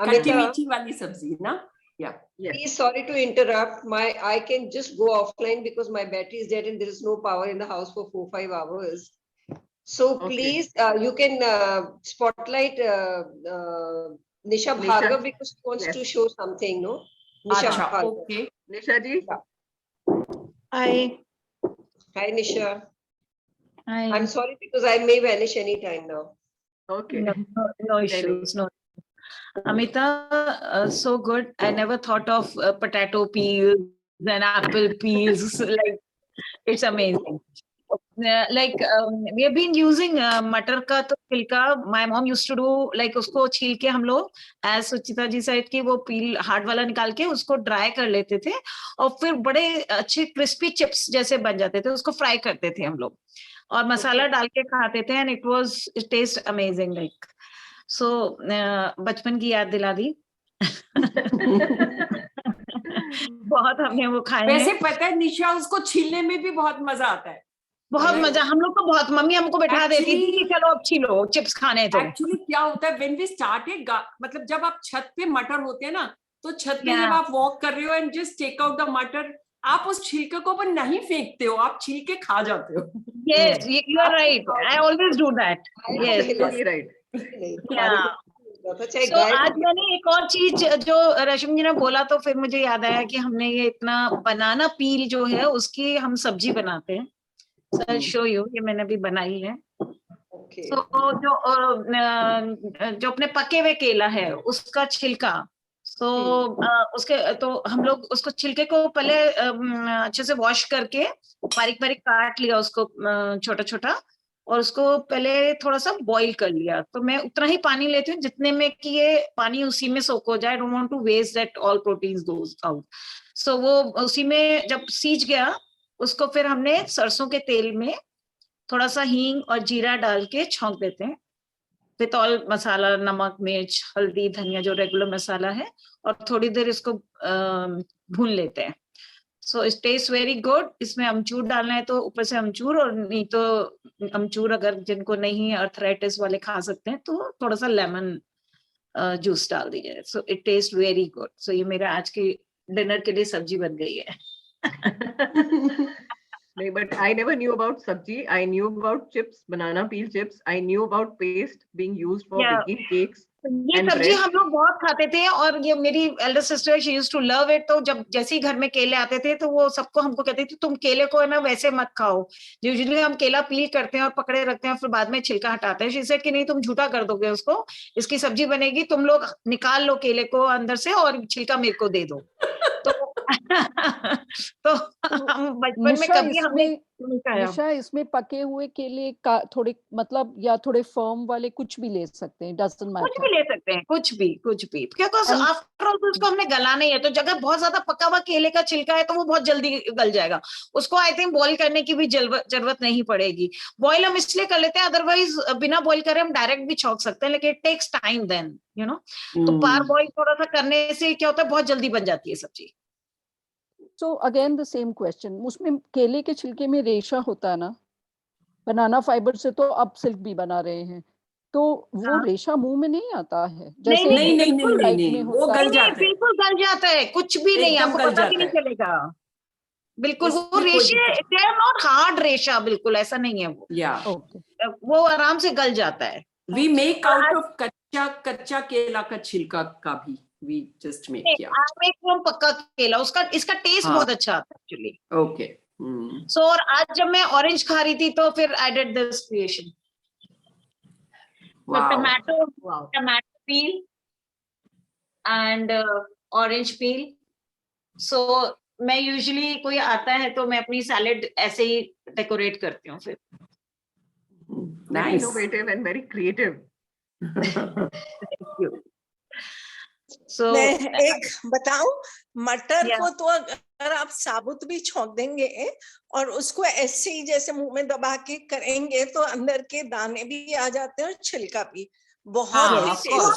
खट्टी Amita, मीठी वाली सब्जी ना. Yeah. yes, please, sorry to interrupt. I can just go offline because my battery is dead and there is no power in the house for 4-5 hours. So Okay. please, you can spotlight Nisha Bhargav because she wants Yes. to show something, no? Nisha अच्छा, Bhargav. okay. Nisha ji. Hi. Hi, Nisha. Hi. I'm sorry because I may vanish anytime now. Okay. No issues. No. Amita, so good. I never thought of potato peel and apple peels. Like it's amazing. We have been using मटर का तो छिलका. My mom used to do like उसको छील के हम लोग as सुचिता जी side की वो पील हार्ड वाला निकाल के उसको ड्राई कर लेते थे और फिर बड़े अच्छे क्रिस्पी चिप्स जैसे बन जाते थे. उसको फ्राई करते थे हम लोग और मसाला डाल के खाते थे and it tastes amazing like. So बचपन की याद दिला दी. बहुत हमने वो खाए वैसे हैं. पता है निशा, उसको छीलने में भी बहुत मजा आता है. बहुत मजा. हम लोग को बहुत, मम्मी हमको बैठा देती थी कि चलो अब छीलो चिप्स खाने. तो एक्चुअली क्या होता है, व्हेन वी स्टार्टेड, मतलब जब आप छत पे मटर होते हैं ना, तो छत पे Yeah. जब आप वॉक कर रहे हो and just take out the matar, आप उस छिलके को पर नहीं फेंकते हो, आप छील के खा जाते हो. yes, you are right. I always do that. Yes. Totally right. Yeah. So आज मैंने एक और चीज जो रश्मि जी ने बोला तो फिर मुझे याद आया कि हमने ये इतना बनाना पील जो है उसकी हम सब्जी बनाते हैं. So I'll show you. ये मैंने अभी बनाई है. So जो अपने पके हुए केला है उसका छिलका, तो उसके तो हम लोग उसको छिलके को पहले अच्छे से वॉश करके बारीक बारीक काट लिया उसको छोटा छोटा और उसको पहले थोड़ा सा बॉईल कर लिया. तो मैं उतना ही पानी लेती हूँ जितने में कि ये पानी उसी में सोक हो जाए. I don't want to waste that all proteins goes out. So वो उसी में जब सीज गया उसको फिर हमने सरसों के तेल में थोड़ा सा हींग और जीरा डाल के छौंक देते हैं विथ ऑल मसाला, नमक, मिर्च, हल्दी, धनिया जो रेगुलर मसाला है, और थोड़ी देर इसको भून लेते हैं. सो इट टेस्ट वेरी गुड. इसमें अमचूर डालना है तो ऊपर से अमचूर, और नहीं तो अमचूर अगर जिनको नहीं है अर्थराइटिस वाले खा सकते हैं तो थोड़ा सा लेमन जूस डाल दीजिए. So it taste very good. So ये मेरा आज की डिनर के लिए सब्जी बन गई है. No, but I never knew about sabji. I knew about chips, banana peel chips. I knew about paste being used for baking cakes. ये सब्जी हम लोग बहुत खाते थे और ये मेरी elder sister she used to love it. तो जब जैसे ही घर में केले आते थे तो वो सबको हमको कहती थी तुम केले को है ना वैसे मत खाओ. यूजुअली हम केला पील करते हैं और पकड़े रखते हैं फिर बाद में छिलका हटाते हैं. शी सेड कि नहीं तुम झूठा कर दोगे उसको, इसकी सब्जी बनेगी, तुम लोग निकाल लो केले को अंदर से और छिलका मेरे को दे दो. तो हम बचपन में कभी हमने निशा इसमें पके हुए केले का थोड़े मतलब या थोड़े फर्म वाले कुछ भी ले सकते हैं. Doesn't matter. कुछ भी ले सकते हैं, कुछ भी बिकॉज आफ्टर ऑल उसको हमने गलाना ही है. तो जगह बहुत ज्यादा पका हुआ केले का छिलका है तो वो बहुत जल्दी गल जाएगा. उसको आई थिंक बॉईल करने की भी जरूरत नहीं पड़ेगी. बॉईल हम इसलिए कर लेते हैं, अदरवाइज बिना बॉईल करे हम डायरेक्ट भी छौंक सकते हैं, लेकिन it takes time then you know. तो पार बॉईल थोड़ा सा करने से क्या होता है बहुत जल्दी बन जाती है सब्जी. So again the same question. उसमें केले के छिलके में रेशा होता है ना, बनाना फाइबर से तो अब सिल्क भी बना रहे हैं, तो वो रेशा मुंह में नहीं आता है जैसे नहीं, वो गल जाता है. बिल्कुल गल जाता है, कुछ भी नहीं, आपको पता भी नहीं चलेगा. बिल्कुल वो रेशे, दे आर नॉट हार्ड रेशा, बिल्कुल ऐसा नहीं है वो. वो आराम से गल जाता है. वी मेक आउट ऑफ कच्चा केला का छिलका का भी we just make पक्का केला उसका, इसका टेस्ट बहुत अच्छा आता है एक्चुअली. ओके. सो और आज जब मैं ऑरेंज खा रही थी तो फिर I did this creation. Tomato peel and orange peel. So मैं यूजुअली कोई आता है तो मैं अपनी सैलेड ऐसे ही डेकोरेट करती हूँ. फिर Very innovative and very creative. Thank you. So, मैं एक बताऊं, मटर को तो अगर आप साबुत भी छौंक देंगे और उसको ऐसे ही जैसे मुंह में दबा के करेंगे तो अंदर के दाने भी आ जाते हैं और छिलका भी. बहुत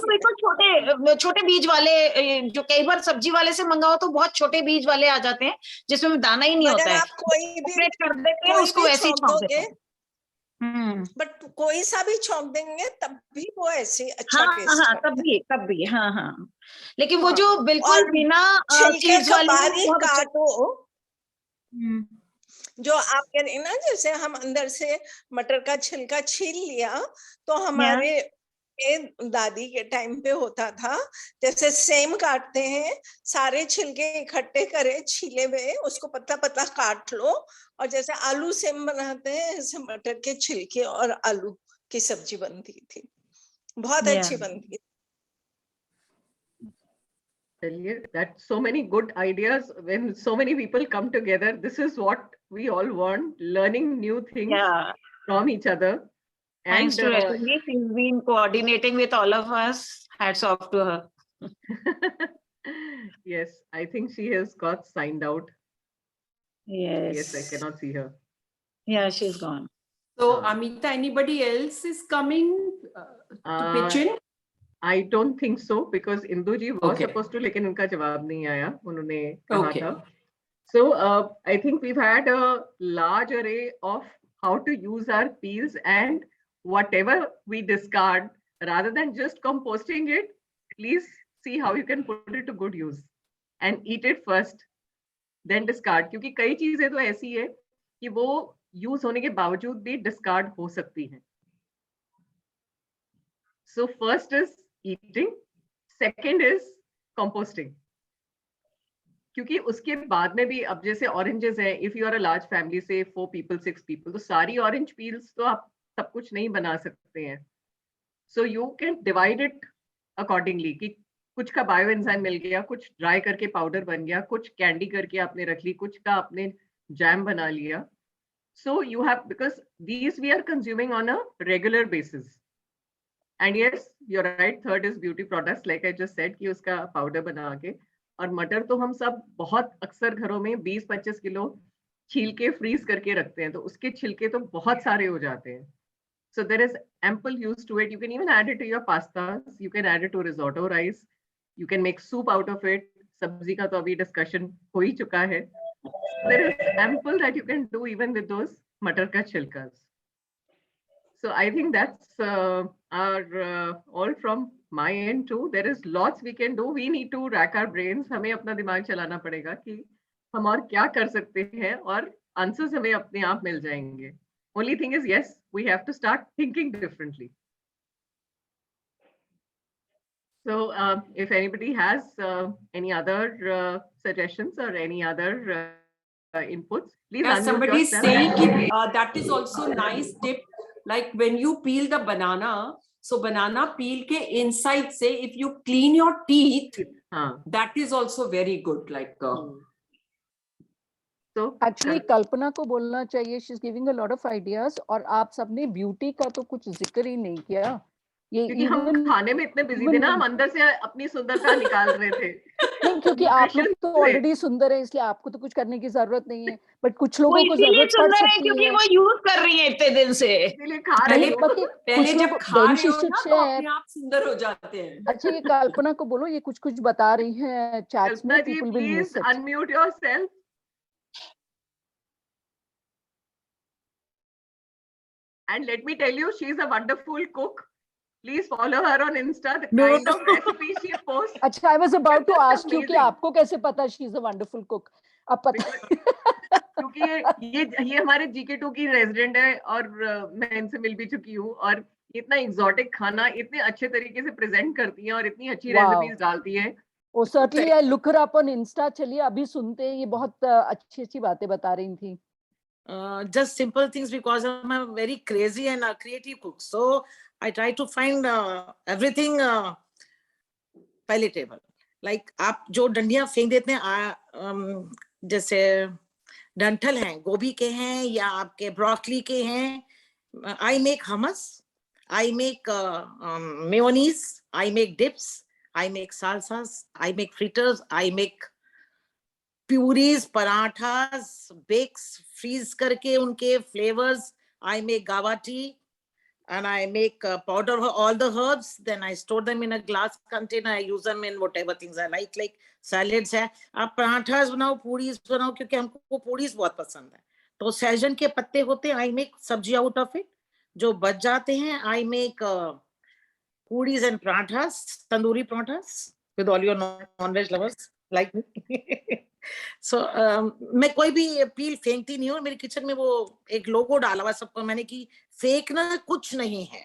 बिल्कुल छोटे बीज वाले, जो कई बार सब्जी वाले से मंगाओ तो बहुत छोटे बीज वाले आ जाते हैं जिसमें दाना ही नहीं होता है. आप कोई भी कर देते हैं उसको ऐसे ही छौंक देते हैं. बट कोई सा भी छौंक देंगे तब भी वो ऐसे अच्छा टेस्ट. हाँ तब भी हाँ. लेकिन वो जो बिल्कुल बिना चीज वाली बारीक काटो, जो आप कह रहे हैं ना, जैसे हम अंदर से मटर का छिलका छील लिया तो हमारे दादी के टाइम पे होता था, जैसे सेम काटते हैं, सारे छिलके इकट्ठे करे छीले हुए, उसको पतला पतला काट लो और जैसे आलू सेम बनाते हैं ऐसे मटर के छिलके और आलू की सब्जी बनती थी. बहुत अच्छी बनती थी. Chaliye, that's so many good ideas when so many people come together. This is what we all want, learning new things Yeah. from each other. Thanks And to Rashmi, she's been coordinating with all of us. Hats off to her. yes, I think she has got signed out. Yes, I Yes. cannot see her. Yeah, she's gone. So, Amita, anybody else is coming to pitch in? I don't think so because Indu ji was Okay. supposed to, लेकिन उनका जवाब नहीं आया. उन्होंने कहा Okay. था. So I think we've had a large array of how to use our peels, and whatever we discard, rather than just composting it, please see how you can put it to good use and eat it first, then discard. क्योंकि कई चीजें तो ऐसी है कि वो use होने के बावजूद भी डिस्कार्ड हो सकती हैं. So first is eating, second is composting. क्योंकि उसके बाद में भी अब जैसे ऑरेंजेस है, if you are a large family से 4 people 6 people, तो सारी ऑरेंज पील्स तो आप सब कुछ नहीं बना सकते हैं. So you can divide it accordingly कि कुछ का बायो एंजाइम मिल गया, कुछ ड्राई करके पाउडर बन गया, कुछ कैंडी करके आपने रख ली, कुछ का आपने जैम बना लिया. So you have, because these we are consuming on a regular basis. And yes, you are right, third is beauty products, like I just said कि उसका पाउडर बना के. और मटर तो हम सब बहुत अक्सर घरों में 20-25 किलो छील के फ्रीज करके रखते हैं, तो उसके छिलके तो बहुत सारे हो जाते हैं. So there is ample use to it. You can even add it to your pastas. You can add it to risotto rice. You can make soup out of it. Sabzi ka to abhi discussion ho hi chuka hai. There is ample that you can do even with those matar ka chilkas. So I think that's all from my end too. There is lots we can do. We need to rack our brains. हमें अपना दिमाग चलाना पड़ेगा कि हम और क्या कर सकते हैं, और आंसर्स हमें अपने आप मिल जाएंगे. Only thing is, yes, we have to start thinking differently. So if anybody has any other suggestions or any other inputs, please unmute Somebody is yourself. saying that is also nice tip. Like when you peel the banana, so banana peel ke inside say, if you clean your teeth, that is also very good. Like So actually कल्पना को बोलना चाहिए, she's giving a lot of ideas, और आप सबने beauty का तो कुछ जिक्र ही नहीं किया. ये क्योंकि हम खाने में इतने बिजी थे ना, हम अंदर से अपनी सुंदरता निकाल रहे थे. नहीं, क्योंकि आप लोग तो ऑलरेडी सुंदर है, इसलिए आपको तो कुछ करने की जरूरत नहीं है, बट कुछ लोगों को जरूरत पड़ सकती है क्योंकि वो यूज कर रही है इतने दिन से, इसलिए खा रहे हैं. पहले जब खा रहे हो ना तो अपने आप सुंदर हो जाते हैं. अच्छा, ये कल्पना को बोलो, ये कुछ कुछ बता रही है चैट्स में, people will miss it. Unmute yourself. And let me tell you, she's a wonderful cook. Please follow her on Insta. The kind of recipes she posts. अच्छा, I was about to ask you कि आपको कैसे पता she's a wonderful cook? अब पता क्योंकि ये हमारे GK2 की रेजिडेंट है, और मैं इनसे मिल भी चुकी हूँ, और इतना एक्सोटिक खाना इतने अच्छे तरीके से प्रेजेंट करती है और इतनी अच्छी रेसिपीज डालती है. Oh, certainly I look her up on Insta. चलिए अभी सुनते हैं, ये बहुत अच्छी बातें बता रही थी. Just simple things, because I'm a very crazy and a creative cook, so I try to find everything palatable. Like आप जो डंडियां फेंक देते हैं, जैसे डंठल हैं, गोभी के हैं या आपके ब्रोकली के हैं, I make hummus, I make mayonnaise, I make dips, I make salsas, I make fritters, I make purees, parathas, bakes freeze करके उनके flavours. I make gava tea and I make powder all the herbs, then I store them in a glass container. I use them in whatever things I like salads है. आप पराठास बनाओ, पूरीज बनाओ, क्योंकि हमको पूरीज बहुत पसंद है, तो सहजन के पत्ते होते हैं, I make सब्जी out of it. जो बच जाते हैं I make puris and parathas, tandoori parathas with all your non-veg lovers like me. So मैं कोई भी पील फेंकती नहीं हूँ. मेरे किचन में वो एक लोगो डाला हुआ सबको मैंने कि फेंकना कुछ नहीं है.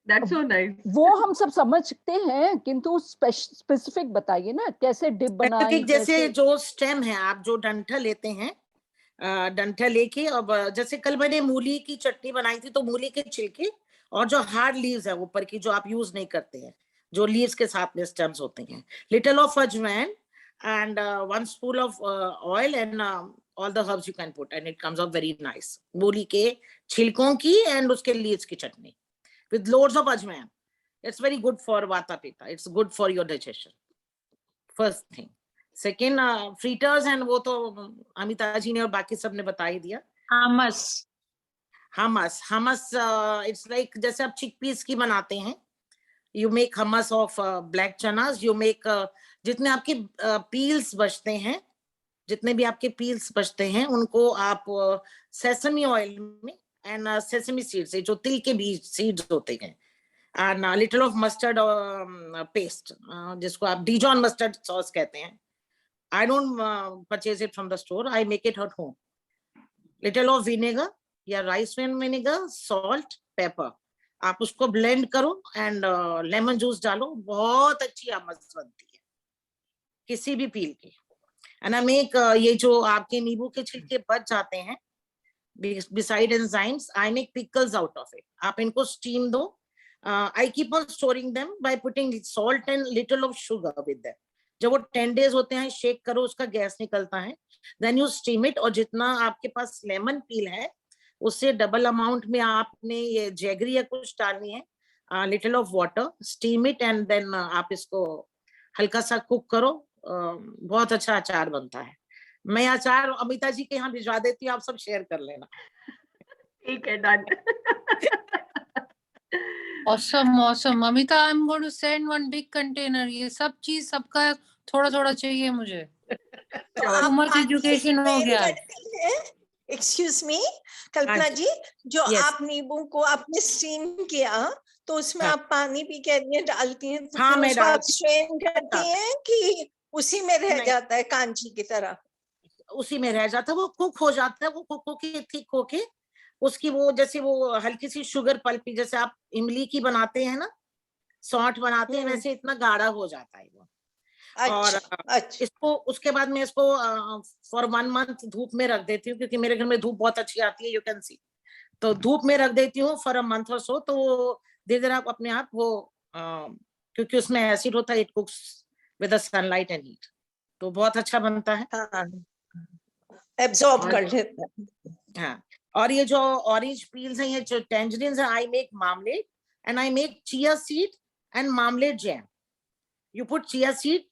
That's so nice. वो हम सब समझते हैं, किंतु स्पेसिफिक बताइए ना, कैसे डिप बनाएं. जैसे जो स्टेम है, आप जो डंठल लेते हैं, डंठल लेके, अब जैसे कल मैंने मूली की चटनी बनाई थी, तो मूली के छिलके और जो हार्ड लीव्स है ऊपर की, जो आप यूज नहीं करते हैं, जो लीव्स के साथ में स्टेम्स होते हैं. लिटिल ऑफ अजवाइन and 1 spoon of oil and all the herbs you can put and it comes out very nice. मूली के छिलकों की and उसके leaves की चटनी with loads of ajwain. It's very good for vata pitta. It's good for your digestion. First thing. Second, fritters and वो तो अमिता जी ने और बाकी सब ने बता ही दिया. Hummus it's like जैसे आप chickpeas की बनाते हैं. You make hummus of black chanas. You make जितने आपके peels बचते हैं, जितने भी आपके peels बचते हैं, उनको आप sesame oil में and sesame seeds, जो तिल के बीज seeds होते हैं, and a little of mustard paste, जिसको आप Dijon mustard sauce कहते हैं. I don't purchase it from the store. I make it at home. Little of vinegar या rice wine vinegar, salt, pepper. आप उसको blend करो and lemon juice डालो, बहुत अच्छी hummus बनती है किसी भी पील की. And I make ये जो आपके नींबू के छिलके बच जाते हैं, beside enzymes, I make pickles out of it. आप इनको steam दो. I keep on storing them by putting salt and little of sugar with them. जब वो 10 days होते हैं, shake करो, उसका गैस निकलता है. Then you steam it और जितना आपके पास lemon peel है, उससे डबल अमाउंट में आपने ये जैगरी या कुछ डालनी है. Little of water, steam it and then आप इसको हल्का सा कुक करो. बहुत अच्छा अचार बनता है. मैं अचार अमिता जी के यहाँ भिजवा देती हूँ, आप सब शेयर कर लेना. ठीक है, done. Awesome. Amita, I'm going to send one big container. ये सब चीज सबका थोड़ा चाहिए मुझे. Too much education हो गया. एक्सक्यूज मी कल्पना जी, जो आप नींबू को आपने स्टीम किया तो उसमें आप पानी भी कह रही हैं डालती हैं, तो हाँ, मैं आप स्ट्रेन करती हैं कि उसी में रह जाता है कांची की तरह? उसी में रह जाता है, वो कुक हो जाता है. वो कुक होके थिक होके उसकी वो जैसे वो हल्की सी शुगर पल्पी, जैसे आप इमली की बनाते हैं ना, सौंठ बनाते हैं, वैसे इतना गाढ़ा हो जाता है वो. और इसको उसके बाद मैं इसको फॉर 1 month धूप में रख देती हूँ, क्योंकि मेरे घर में धूप बहुत अच्छी आती है, यू कैन सी. तो धूप में रख देती हूँ फॉर अ मंथ और सो. तो धीरे धीरे आप अपने आप वो क्योंकि उसमें एसिड होता है, it कुक्स with the sunlight and heat, तो बहुत अच्छा बनता है. एब्जॉर्ब कर लेता है. हाँ. और ये जो ऑरेंज पील्स हैं, ये जो टेंजरीन्स हैं, I make marmalade and I make chia seed and marmalade jam. You put chia seed,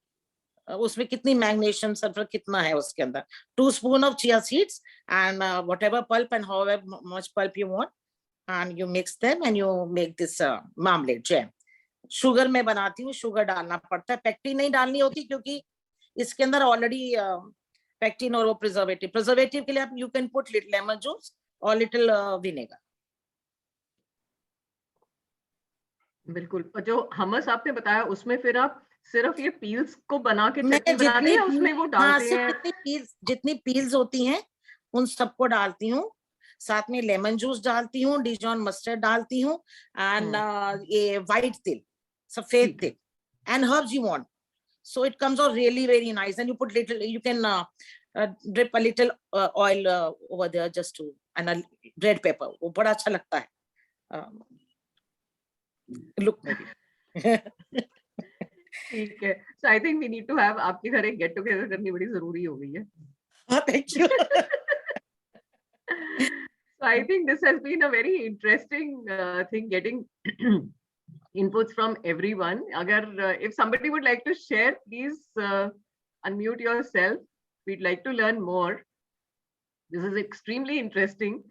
उसमें कितनी मैग्नीशियम सल्फर कितना है उसके अंदर, 2 spoon of chia seeds and whatever pulp and however much pulp you want, and you mix them and you make this marmalade jam. Sugar में बनाती हूँ, sugar डालना पड़ता है, पेक्टिन नहीं डालनी होती क्योंकि इसके अंदर ऑलरेडी पेक्टिन और वो प्रिजर्वेटिव के लिए आप you can put little lemon juice और लिटिल विनेगर. बिल्कुल. और जो हमस आपने बताया उसमें फिर आप सिर्फ ये पील्स को बना के चटनी बनाते हैं, उसमें वो डालते हैं? जितनी पील्स होती हैं उन सबको डालती हूँ, साथ में लेमन जूस डालती हूँ, डिजॉन मस्टर्ड डालती हूँ, एंड ये व्हाइट तिल, सफेद तिल, and herbs you want. So it comes out really very nice. And you put little, you can drip a little oil over there just to, and red pepper, वो बड़ा अच्छा लगता है लुक में भी. ठीक है. So I think we need to have आपके घर एक गेट टुगेदर करनी बड़ी जरूरी हो गई है. Thank you. So I think this has been a very interesting thing, getting inputs from everyone. अगर if somebody would like to share, please unmute yourself. We'd like to learn more. This is extremely interesting,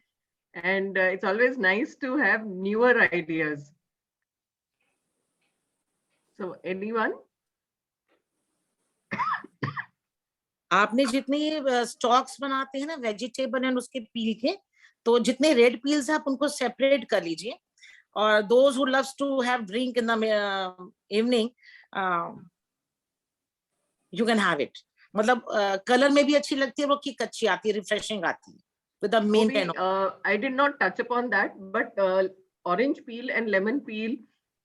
and it's always nice to have newer ideas. So anyone? आपने जितनी stocks बनाते हैं ना vegetable and उसके पील के, तो जितने red peels हैं आप उनको सेपरेट कर लीजिए. और those who loves to have drink in the evening, you can have it. मतलब कलर में भी अच्छी लगती है, वो किक अच्छी आती है, रिफ्रेशिंग आती है with the main. I did not touch upon that, but orange peel and lemon peel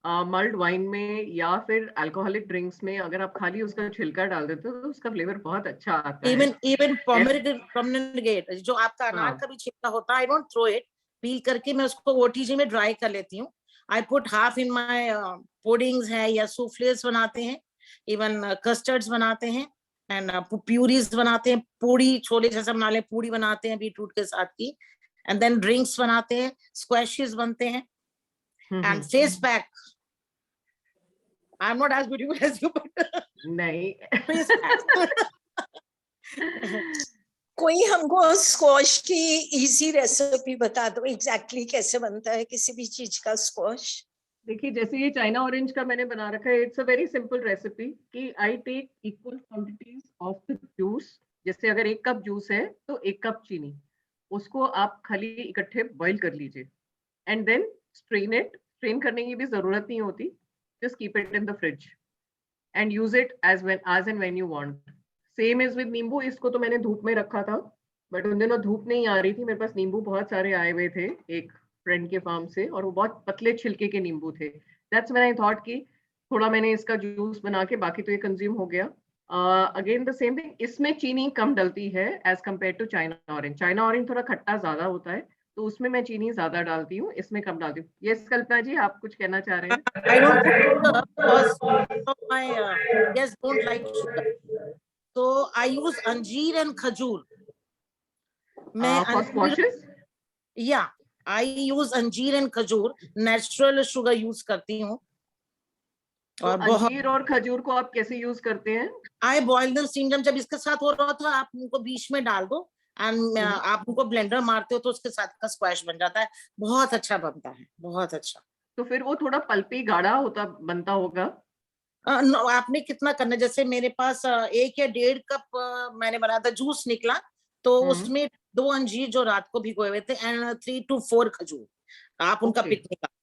mould wine में या फिर अल्कोहलिक ड्रिंक्स में अगर आप खाली उसका छिलका डाल देते हो तो उसका फ्लेवर बहुत अच्छा आता है. इवन पोमेग्रेनेट जो आपका अनार का भी छिलका होता है, आई डोंट थ्रो इट, पील करके मैं उसको ओटीजी में ड्राई कर लेती हूँ, I put half in my puddings है या souffles बनाते हैं, even custards बनाते हैं, and puris बनाते हैं, पूड़ी छोले जैसा बना ले, पूड़ी बनाते हैं बीटरूट के साथ की, and then drinks बनाते हैं, squashes बनते हैं, and face pack. I'm not as beautiful as you, but नहीं. face pack. कोई हमको स्क्वॉश की इजी रेसिपी बता दो, एग्जैक्टली कैसे बनता है किसी भी चीज का स्क्वॉश. देखिए जैसे ये चाइना ऑरेंज का मैंने बना रखा है, it's a very simple recipe कि I take equal quantities of the juice. जैसे अगर 1 कप जूस है तो 1 कप चीनी, उसको आप खाली इकट्ठे बॉईल कर लीजिए and then strain it. Strain करने की भी जरूरत नहीं होती, just keep it in the fridge and use it as and when you want. Same is with nimbu. इसको तो मैंने धूप में रखा था, बट उन दिनों धूप नहीं आ रही थी, मेरे पास नींबू बहुत सारे आए हुए थे एक फ्रेंड के फार्म से, और वो बहुत पतले छिलके के नींबू थे. दैट्स व्हेन आई थॉट कि थोड़ा मैंने इसका जूस बना के, बाकी तो ये कंज्यूम हो गया. अगेन द सेम थिंग, इसमें चीनी कम डलती है as compare to China orange. China orange थोड़ा खट्टा ज्यादा होता है, तो उसमें मैं चीनी ज्यादा डालती हूँ, इसमें कम डालती हूँ. यस कल्पना जी, आप कुछ कहना चाह रहे हैं? I don't put sugar because my guests don't like sugar. So I use अंजीर and खजूर. For squashes? Yeah, I use अंजीर and खजूर. Natural sugar use करती हूँ. और अंजीर और खजूर को आप कैसे यूज करते हैं? I boil them, steam them. जब इसके साथ हो रहा था, आप उनको बीच में डाल दो एंड आप उनको ब्लेंडर मारते हो तो उसके साथ का स्क्वैश बन जाता है. बहुत अच्छा बनता है, बहुत अच्छा. तो फिर वो थोड़ा पल्पी गाढ़ा बनता होगा. आपने कितना करना, जैसे मेरे पास 1 या 1.5 कप मैंने बनाया था, जूस निकला तो उसमें 2 अंजीर जो रात को भिगोए हुए थे एंड 3 to 4 खजूर, आप उनका पिक निकाल.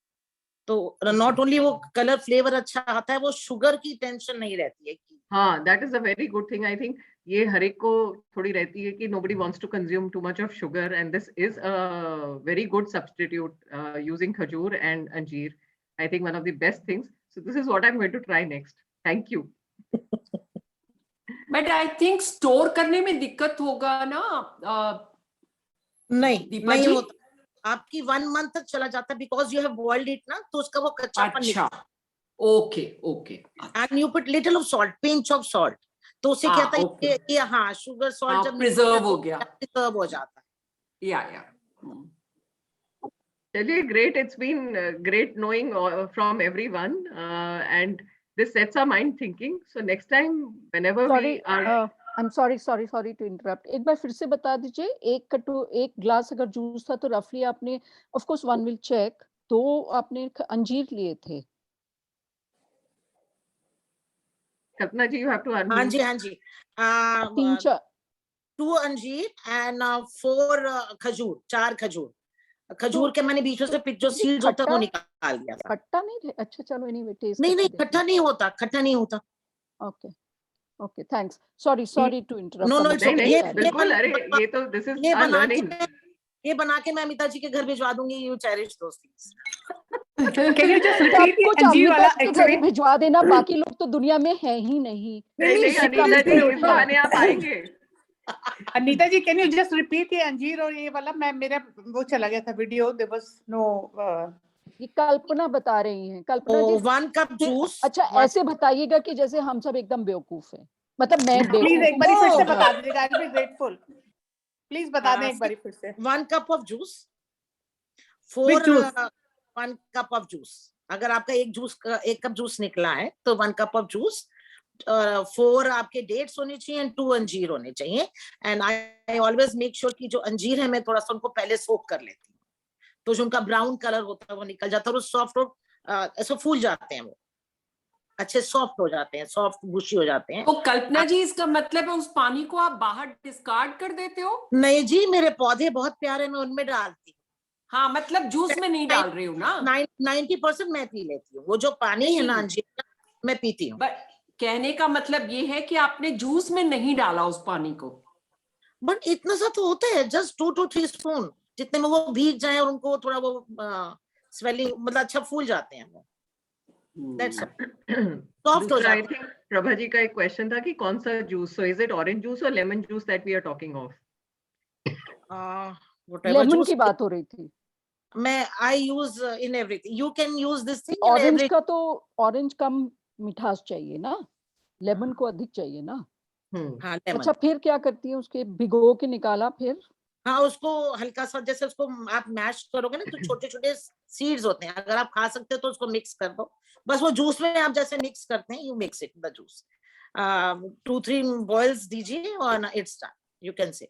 तो नॉट ओनली वो कलर फ्लेवर अच्छा आता है, वो शुगर की टेंशन नहीं रहती है. हाँ, that is a very good thing. I think ये हर एक को थोड़ी रहती है कि nobody wants to consume too much of sugar, and this is a very good substitute using khajur and anjeer. I think one of the best things. So this is what I'm going to try next. Thank you. But I think store करने में दिक्कत होगा ना? नहीं होता. आपकी 1 month तक चला जाता है because you have boiled it ना, तो उसका वो कच्चापन निकलता है. Okay. And you put little of salt, pinch of salt. तो उससे क्या होता है कि हाँ, शुगर सॉल्ट जब प्रिजर्व हो गया, प्रिजर्व हो जाता है. Yeah. चलिए, great. It's been great knowing from everyone, and this sets our mind thinking. So next time, whenever we are, I'm sorry to interrupt. एक बार फिर से बता दीजिए, 1 ग्लास अगर जूस था तो रफली आपने, of course one will check, 2 आपने अंजीर लिए थे. कल्पना जी, you have to unmute. हाँ जी. 2 अंजीर and 4 खजूर, 4 खजूर. खजूर के मैंने बीच से जो सीड्स होता है वो निकाल दिया था. खट्टा नहीं? अच्छा चलो, anyway टेस्ट. नहीं, खट्टा नहीं होता. Okay, thanks. Sorry to interrupt. No, नहीं, बिल्कुल. अरे ये तो this is learning. ये बना के मैं अमिता जी के घर भिजवा दूंगी. You cherish those things. Can you just repeat the अंजीर वाला explain? भिजवा देना, बाकी लोग तो दुनिया में है ही नहीं. नहीं, अनीता जी, इस बहाने आप आएंगे. अनीता जी, can you just repeat ये अंजीर और ये वाला? मेरा वो चला गया था वीडियो. There was no. ये कल्पना बता रही हैं. कल्पना जी, 1 कप जूस. अच्छा, ऐसे बताइएगा कि जैसे हम सब एकदम बेवकूफ हैं. मतलब मैं प्लीज एक बार फिर से बता दीजिएगा. I'll be grateful. प्लीज बता दें एक बार फिर से. 1 cup of juice. 1 cup of juice. अगर आपका 1 कप जूस निकला है तो 1 cup of juice. 4 आपके डेट्स होने चाहिए एंड 2 अंजीर होने चाहिए. And I always make sure कि जो अंजीर है मैं थोड़ा सा उनको पहले सोक कर लेती हूँ, तो जो उनका ब्राउन कलर होता है वो निकल जाता है और सॉफ्ट और ऐसे फूल जाते हैं, वो अच्छे सॉफ्ट हो जाते हैं, सॉफ्ट बुशी हो जाते हैं. तो कल्पना जी, इसका मतलब है उस पानी को आप बाहर डिस्कार्ड कर देते हो? नहीं जी, मेरे पौधे बहुत प्यारे, मैं उनमें डालती हूँ. हाँ, मतलब जूस में नहीं डाल रही हूँ ना. 90% मैं पी लेती हूँ. वो जो पानी है ना अंजीर का, मैं पीती हूँ. कहने का मतलब ये है कि आपने जूस में नहीं डाला उस पानी को. बट इतना सा तो होता है, जस्ट 2 to 3 स्पून, जितने में वो भीग जाए और उनको थोड़ा वो स्वेलिंग, मतलब अच्छा फूल जाते हैं वो. That's soft हो जाता है. I think प्रभा जी का एक क्वेश्चन था कि कौन सा juice, so is it orange juice or lemon juice that we are talking of? Lemon की बात हो रही थी. I use in everything. You can use this thing in orange every. का तो ऑरेंज कम मिठास चाहिए ना, लेमन को अधिक चाहिए ना। हाँ लेमन। अच्छा फिर क्या करती है, उसके भिगो के निकाला फिर? हाँ उसको हल्का सा जैसे उसको आप मैश करोगे ना तो छोटे छोटे सीड्स होते हैं, अगर आप खा सकते हो तो उसको मिक्स कर दो। बस वो जूस में आप जैसे मिक्स करते हैं, you mix it the juice, 2-3 boils दीजिए और it's done. You can say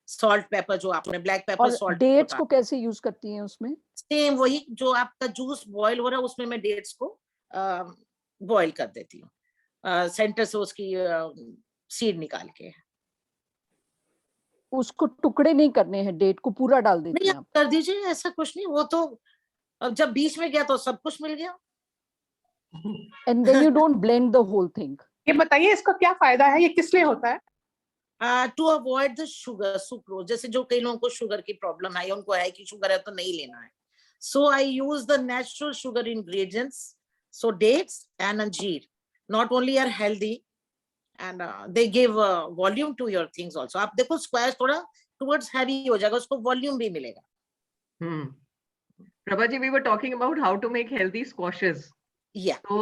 salt pepper, जो आपने ब्लैक पेपर सॉल्ट। डेट्स को कैसे यूज करती हैं उसमें? सेम वही, जो आपका जूस बॉईल हो रहा है उसमें मैं डेट्स को बॉईल कर देती हूँ, सेंटर से उसकी सीड निकाल के। उसको टुकड़े नहीं करने हैं, डेट को पूरा डाल देती नहीं हैं आप? कर दीजिए, ऐसा कुछ नहीं, वो तो जब बीच में गया तो सब कुछ मिल गया। And then you don't blend the whole thing. ये बताइए इसका क्या फायदा है, ये किस लिए होता है? To avoid the sugar, sucrose. जैसे जो कई लोगों को शुगर की प्रॉब्लम है, उनको है कि शुगर है तो नहीं लेना है, so I use the natural sugar ingredients, so dates and anjeer not only are healthy and they give volume to your things also. आप देखो स्क्वायर थोड़ा towards heavy हो जाएगा, उसको वॉल्यूम भी मिलेगा। Prabha ji, we were talking about how to make healthy squashes. Yeah. तो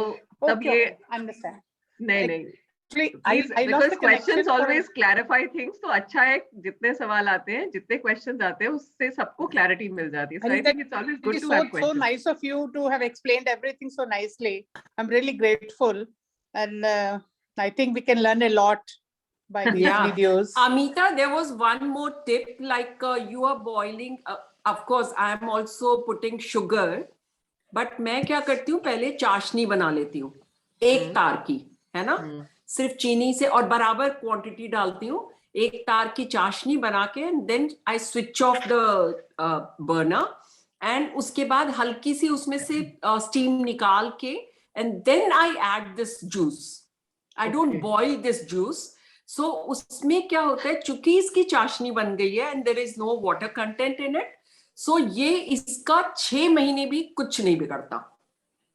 तब ये understand. नहीं Actually, Please, I lost because the connection questions for- always clarify things. तो अच्छा है जितने सवाल आते हैं, जितने questions आते हैं, उससे सबको clarity मिल जाती है. So I think it's always good to have so questions. nice of you to have explained everything so nicely. I'm really grateful, and I think we can learn a lot by these videos. Amita, there was one more tip, like you are boiling, of course I am also putting sugar, but मैं क्या करती हूँ, पहले चाशनी बना लेती हूँ एक तार की, है ना, सिर्फ चीनी से, और बराबर क्वांटिटी डालती हूँ, एक तार की चाशनी बना के, then I switch off the burner, and उसके बाद हल्की सी उसमें से स्टीम निकाल के, and then I add this juice. I don't boil this juice. So उसमें क्या होता है, चूंकि इसकी चाशनी बन गई है and there is no water content in it, so ये इसका 6 महीने भी कुछ नहीं बिगड़ता।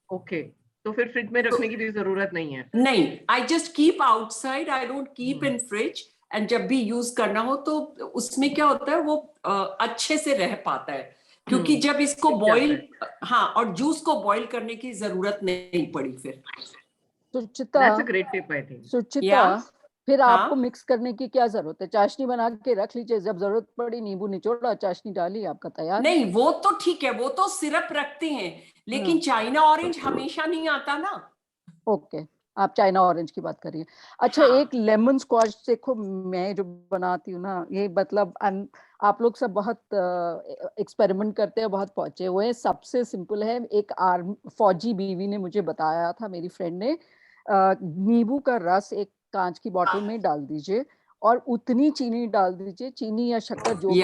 ओके, तो फिर फ्रिज में रखने की भी जरूरत नहीं है? नहीं, I just keep outside, I don't keep in fridge, and जब भी यूज करना हो तो उसमें क्या होता है, वो अच्छे से रह पाता है, क्योंकि जब इसको बॉईल, हाँ, और जूस को बॉईल करने की जरूरत नहीं पड़ी फिर। सुचिता, That's a great tip, I think. सुचिता, फिर आपको मिक्स करने की क्या जरूरत है? चाशनी बना के रख लीजिए, जब जरूरत पड़ी नींबू निचोड़ा, चाशनी डाली, आपका तैयार। नहीं, वो तो ठीक है, वो तो सिरप रखते हैं, लेकिन चाइना ऑरेंज हमेशा नहीं आता ना। ओके, आप चाइना ऑरेंज की बात करिए। अच्छा, एक लेमन स्क्वाश देखो, मैं जो बनाती हूँ ना, ये मतलब आप लोग सब बहुत एक्सपेरिमेंट करते हैं, बहुत पहुंचे हुए हैं। सबसे सिंपल है, एक फौजी बीवी ने मुझे बताया था, मेरी फ्रेंड ने, नींबू का रस एक कांच की बोतल में डाल दीजिए और उतनी चीनी डाल दीजिए, चीनी या शक्कर जो भी,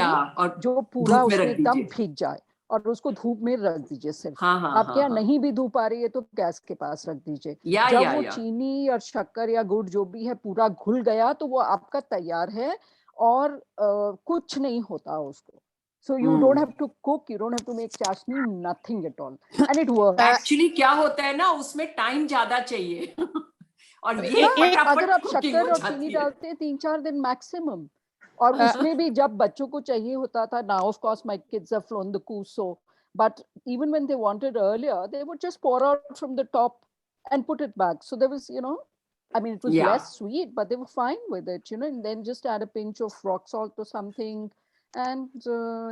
जो पूरा उसमें एकदम भीग जाए, और उसको धूप में रख दीजिए सिर्फ। आपके यहाँ नहीं भी धूप आ रही है तो गैस के पास रख दीजिए। जब वो चीनी और शक्कर या गुड़ जो भी है पूरा घुल गया तो वो आपका तैयार है, और कुछ नहीं होता उसको। So you don't have to cook, you don't have to make चाशनी, nothing at all, and it works. Actually क्या होता है ना, उसमें टाइम ज्यादा चाहिए और ये अगर आप शक्कर और चीनी डालते हैं 3-4 दिन मैक्सिमम, और उसमें भी जब बच्चों को चाहिए होता था, now of course my kids have flown the coop, so but even when they wanted earlier, they would just pour out from the top and put it back. So there was, you know, I mean, it was less sweet, but they were fine with it, you know, and then just add a pinch of rock salt or something, and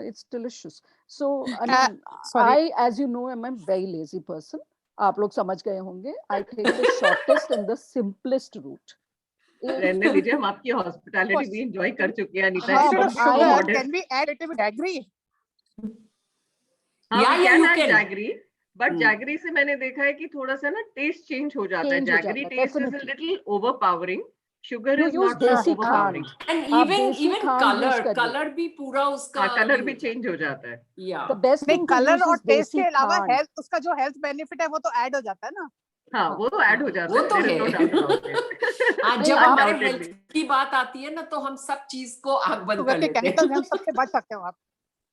it's delicious. So I mean, I, as you know, am a very lazy person. आप लोग समझ गए होंगे. I take the shortest and the simplest route. रहने दीजिए, हम आपकी hospitality भी एंजॉय कर चुके हैं अनीता जी। Can we add it with jaggery? Yeah, you can add jaggery, but jaggery से मैंने देखा है कि थोड़ा सा ना टेस्ट चेंज हो जाता है। Jaggery taste is a little overpowering. Sugar is not overpowering. And even color भी पूरा उसका कलर भी चेंज हो जाता है। The best thing कलर और टेस्ट के अलावा हेल्थ, उसका जो हेल्थ बेनिफिट है वो तो ऐड हो जाता है ना। हाँ, वो तो ऐड हो जाता है, वो तो है। आज जब हमारे हेल्थ की बात आती है ना, तो हम सब चीज को आग बंद कर लेते हैं। हम सबसे बच सकते हो आप।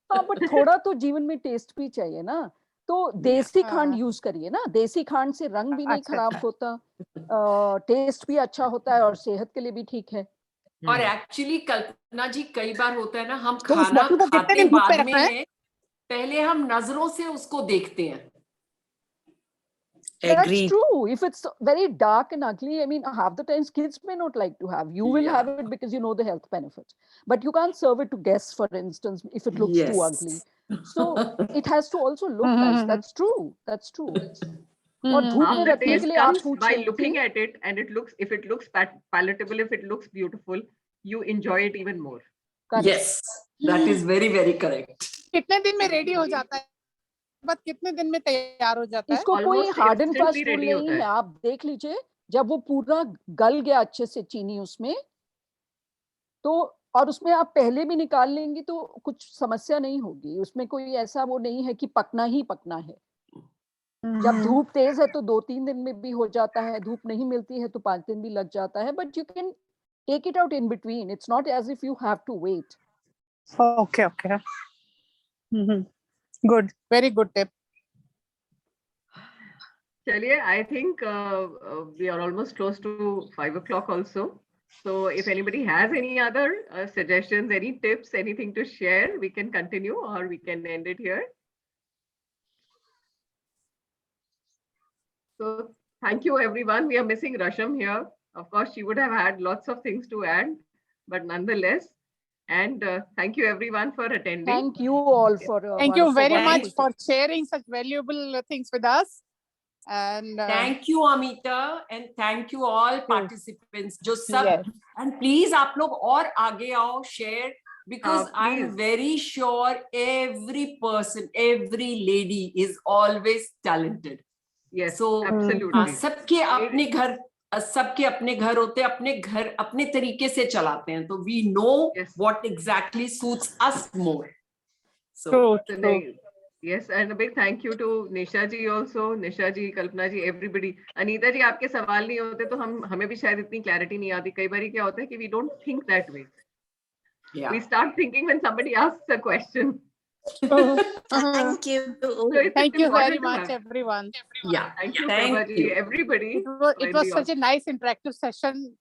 हाँ, बट थोड़ा तो जीवन में टेस्ट भी चाहिए ना, तो देसी खांड यूज करिए ना। देसी खांड से रंग भी नहीं खराब होता, टेस्ट भी अच्छा होता है, और सेहत के लिए भी ठीक है। और एक्चुअली कल्पना जी, कई बार होता है ना, हम खाना खाते बाद में पहले हम नजरों से उसको देखते हैं. That's Agreed. true. If it's very dark and ugly, I mean, half the times kids may not like to have. You will have it because you know the health benefits. But you can't serve it to guests, for instance, if it looks too ugly. So it has to also look nice. That's true. That's true. और धूप में the रखने के taste लिए आप comes पूछ by रही looking थी at it, and if it looks palatable, if it looks beautiful, you enjoy it even more. Correct. Yes, that is very, very correct. कितने दिन में रेडी हो जाता है? बस कितने दिन में तैयार हो जाता है? इसको कोई Almost hard and fast instantly rule ready नहीं होता है. है. आप देख लीजिए, जब वो पूरा गल गया अच्छे से चीनी उसमें, तो और उसमें आप पहले भी निकाल लेंगी तो कुछ समस्या नहीं होगी. उसमें कोई ऐसा वो नहीं है कि पकना ही पकना है. जब धूप तेज है तो 2-3 दिन में भी हो जाता है. धूप नहीं मिलती है तो 5 दिन भी लग जाता है. But you can take it out in between. It's not as if you have to wait. Okay, okay. Good, very good tip. Chaliye, I think we are almost close to 5 o'clock also. So if anybody has any other suggestions, any tips, anything to share, we can continue or we can end it here. So thank you everyone. We are missing Rasham here. Of course, she would have had lots of things to add, but nonetheless, and thank you everyone for attending. Thank you all for Thank you very wonderful much for sharing such valuable things with us. And Thank you, Amita, and thank you all participants. जो सब Yes. and please आप लोग और आगे आओ, share, because I'm please. very sure every person, every lady is always talented. Yes, So absolutely. सबके अपने घर होते हैं, अपने घर अपने तरीके से चलाते हैं, तो we know Yes. what exactly suits us more. So true. Yes, and a big thank you to Nisha ji also, Nisha ji, Kalpana ji, everybody. Anita ji, आपके सवाल नहीं होते तो हमें भी शायद इतनी clarity नहीं आती. कई बारी क्या होता है कि we don't think that way. yeah. We start thinking when somebody asks a question. Thank you. So it's Thank you very important to much, have. everyone. Yeah. Thank you, Thank Prabha ji, you. everybody. It was such a nice interactive session.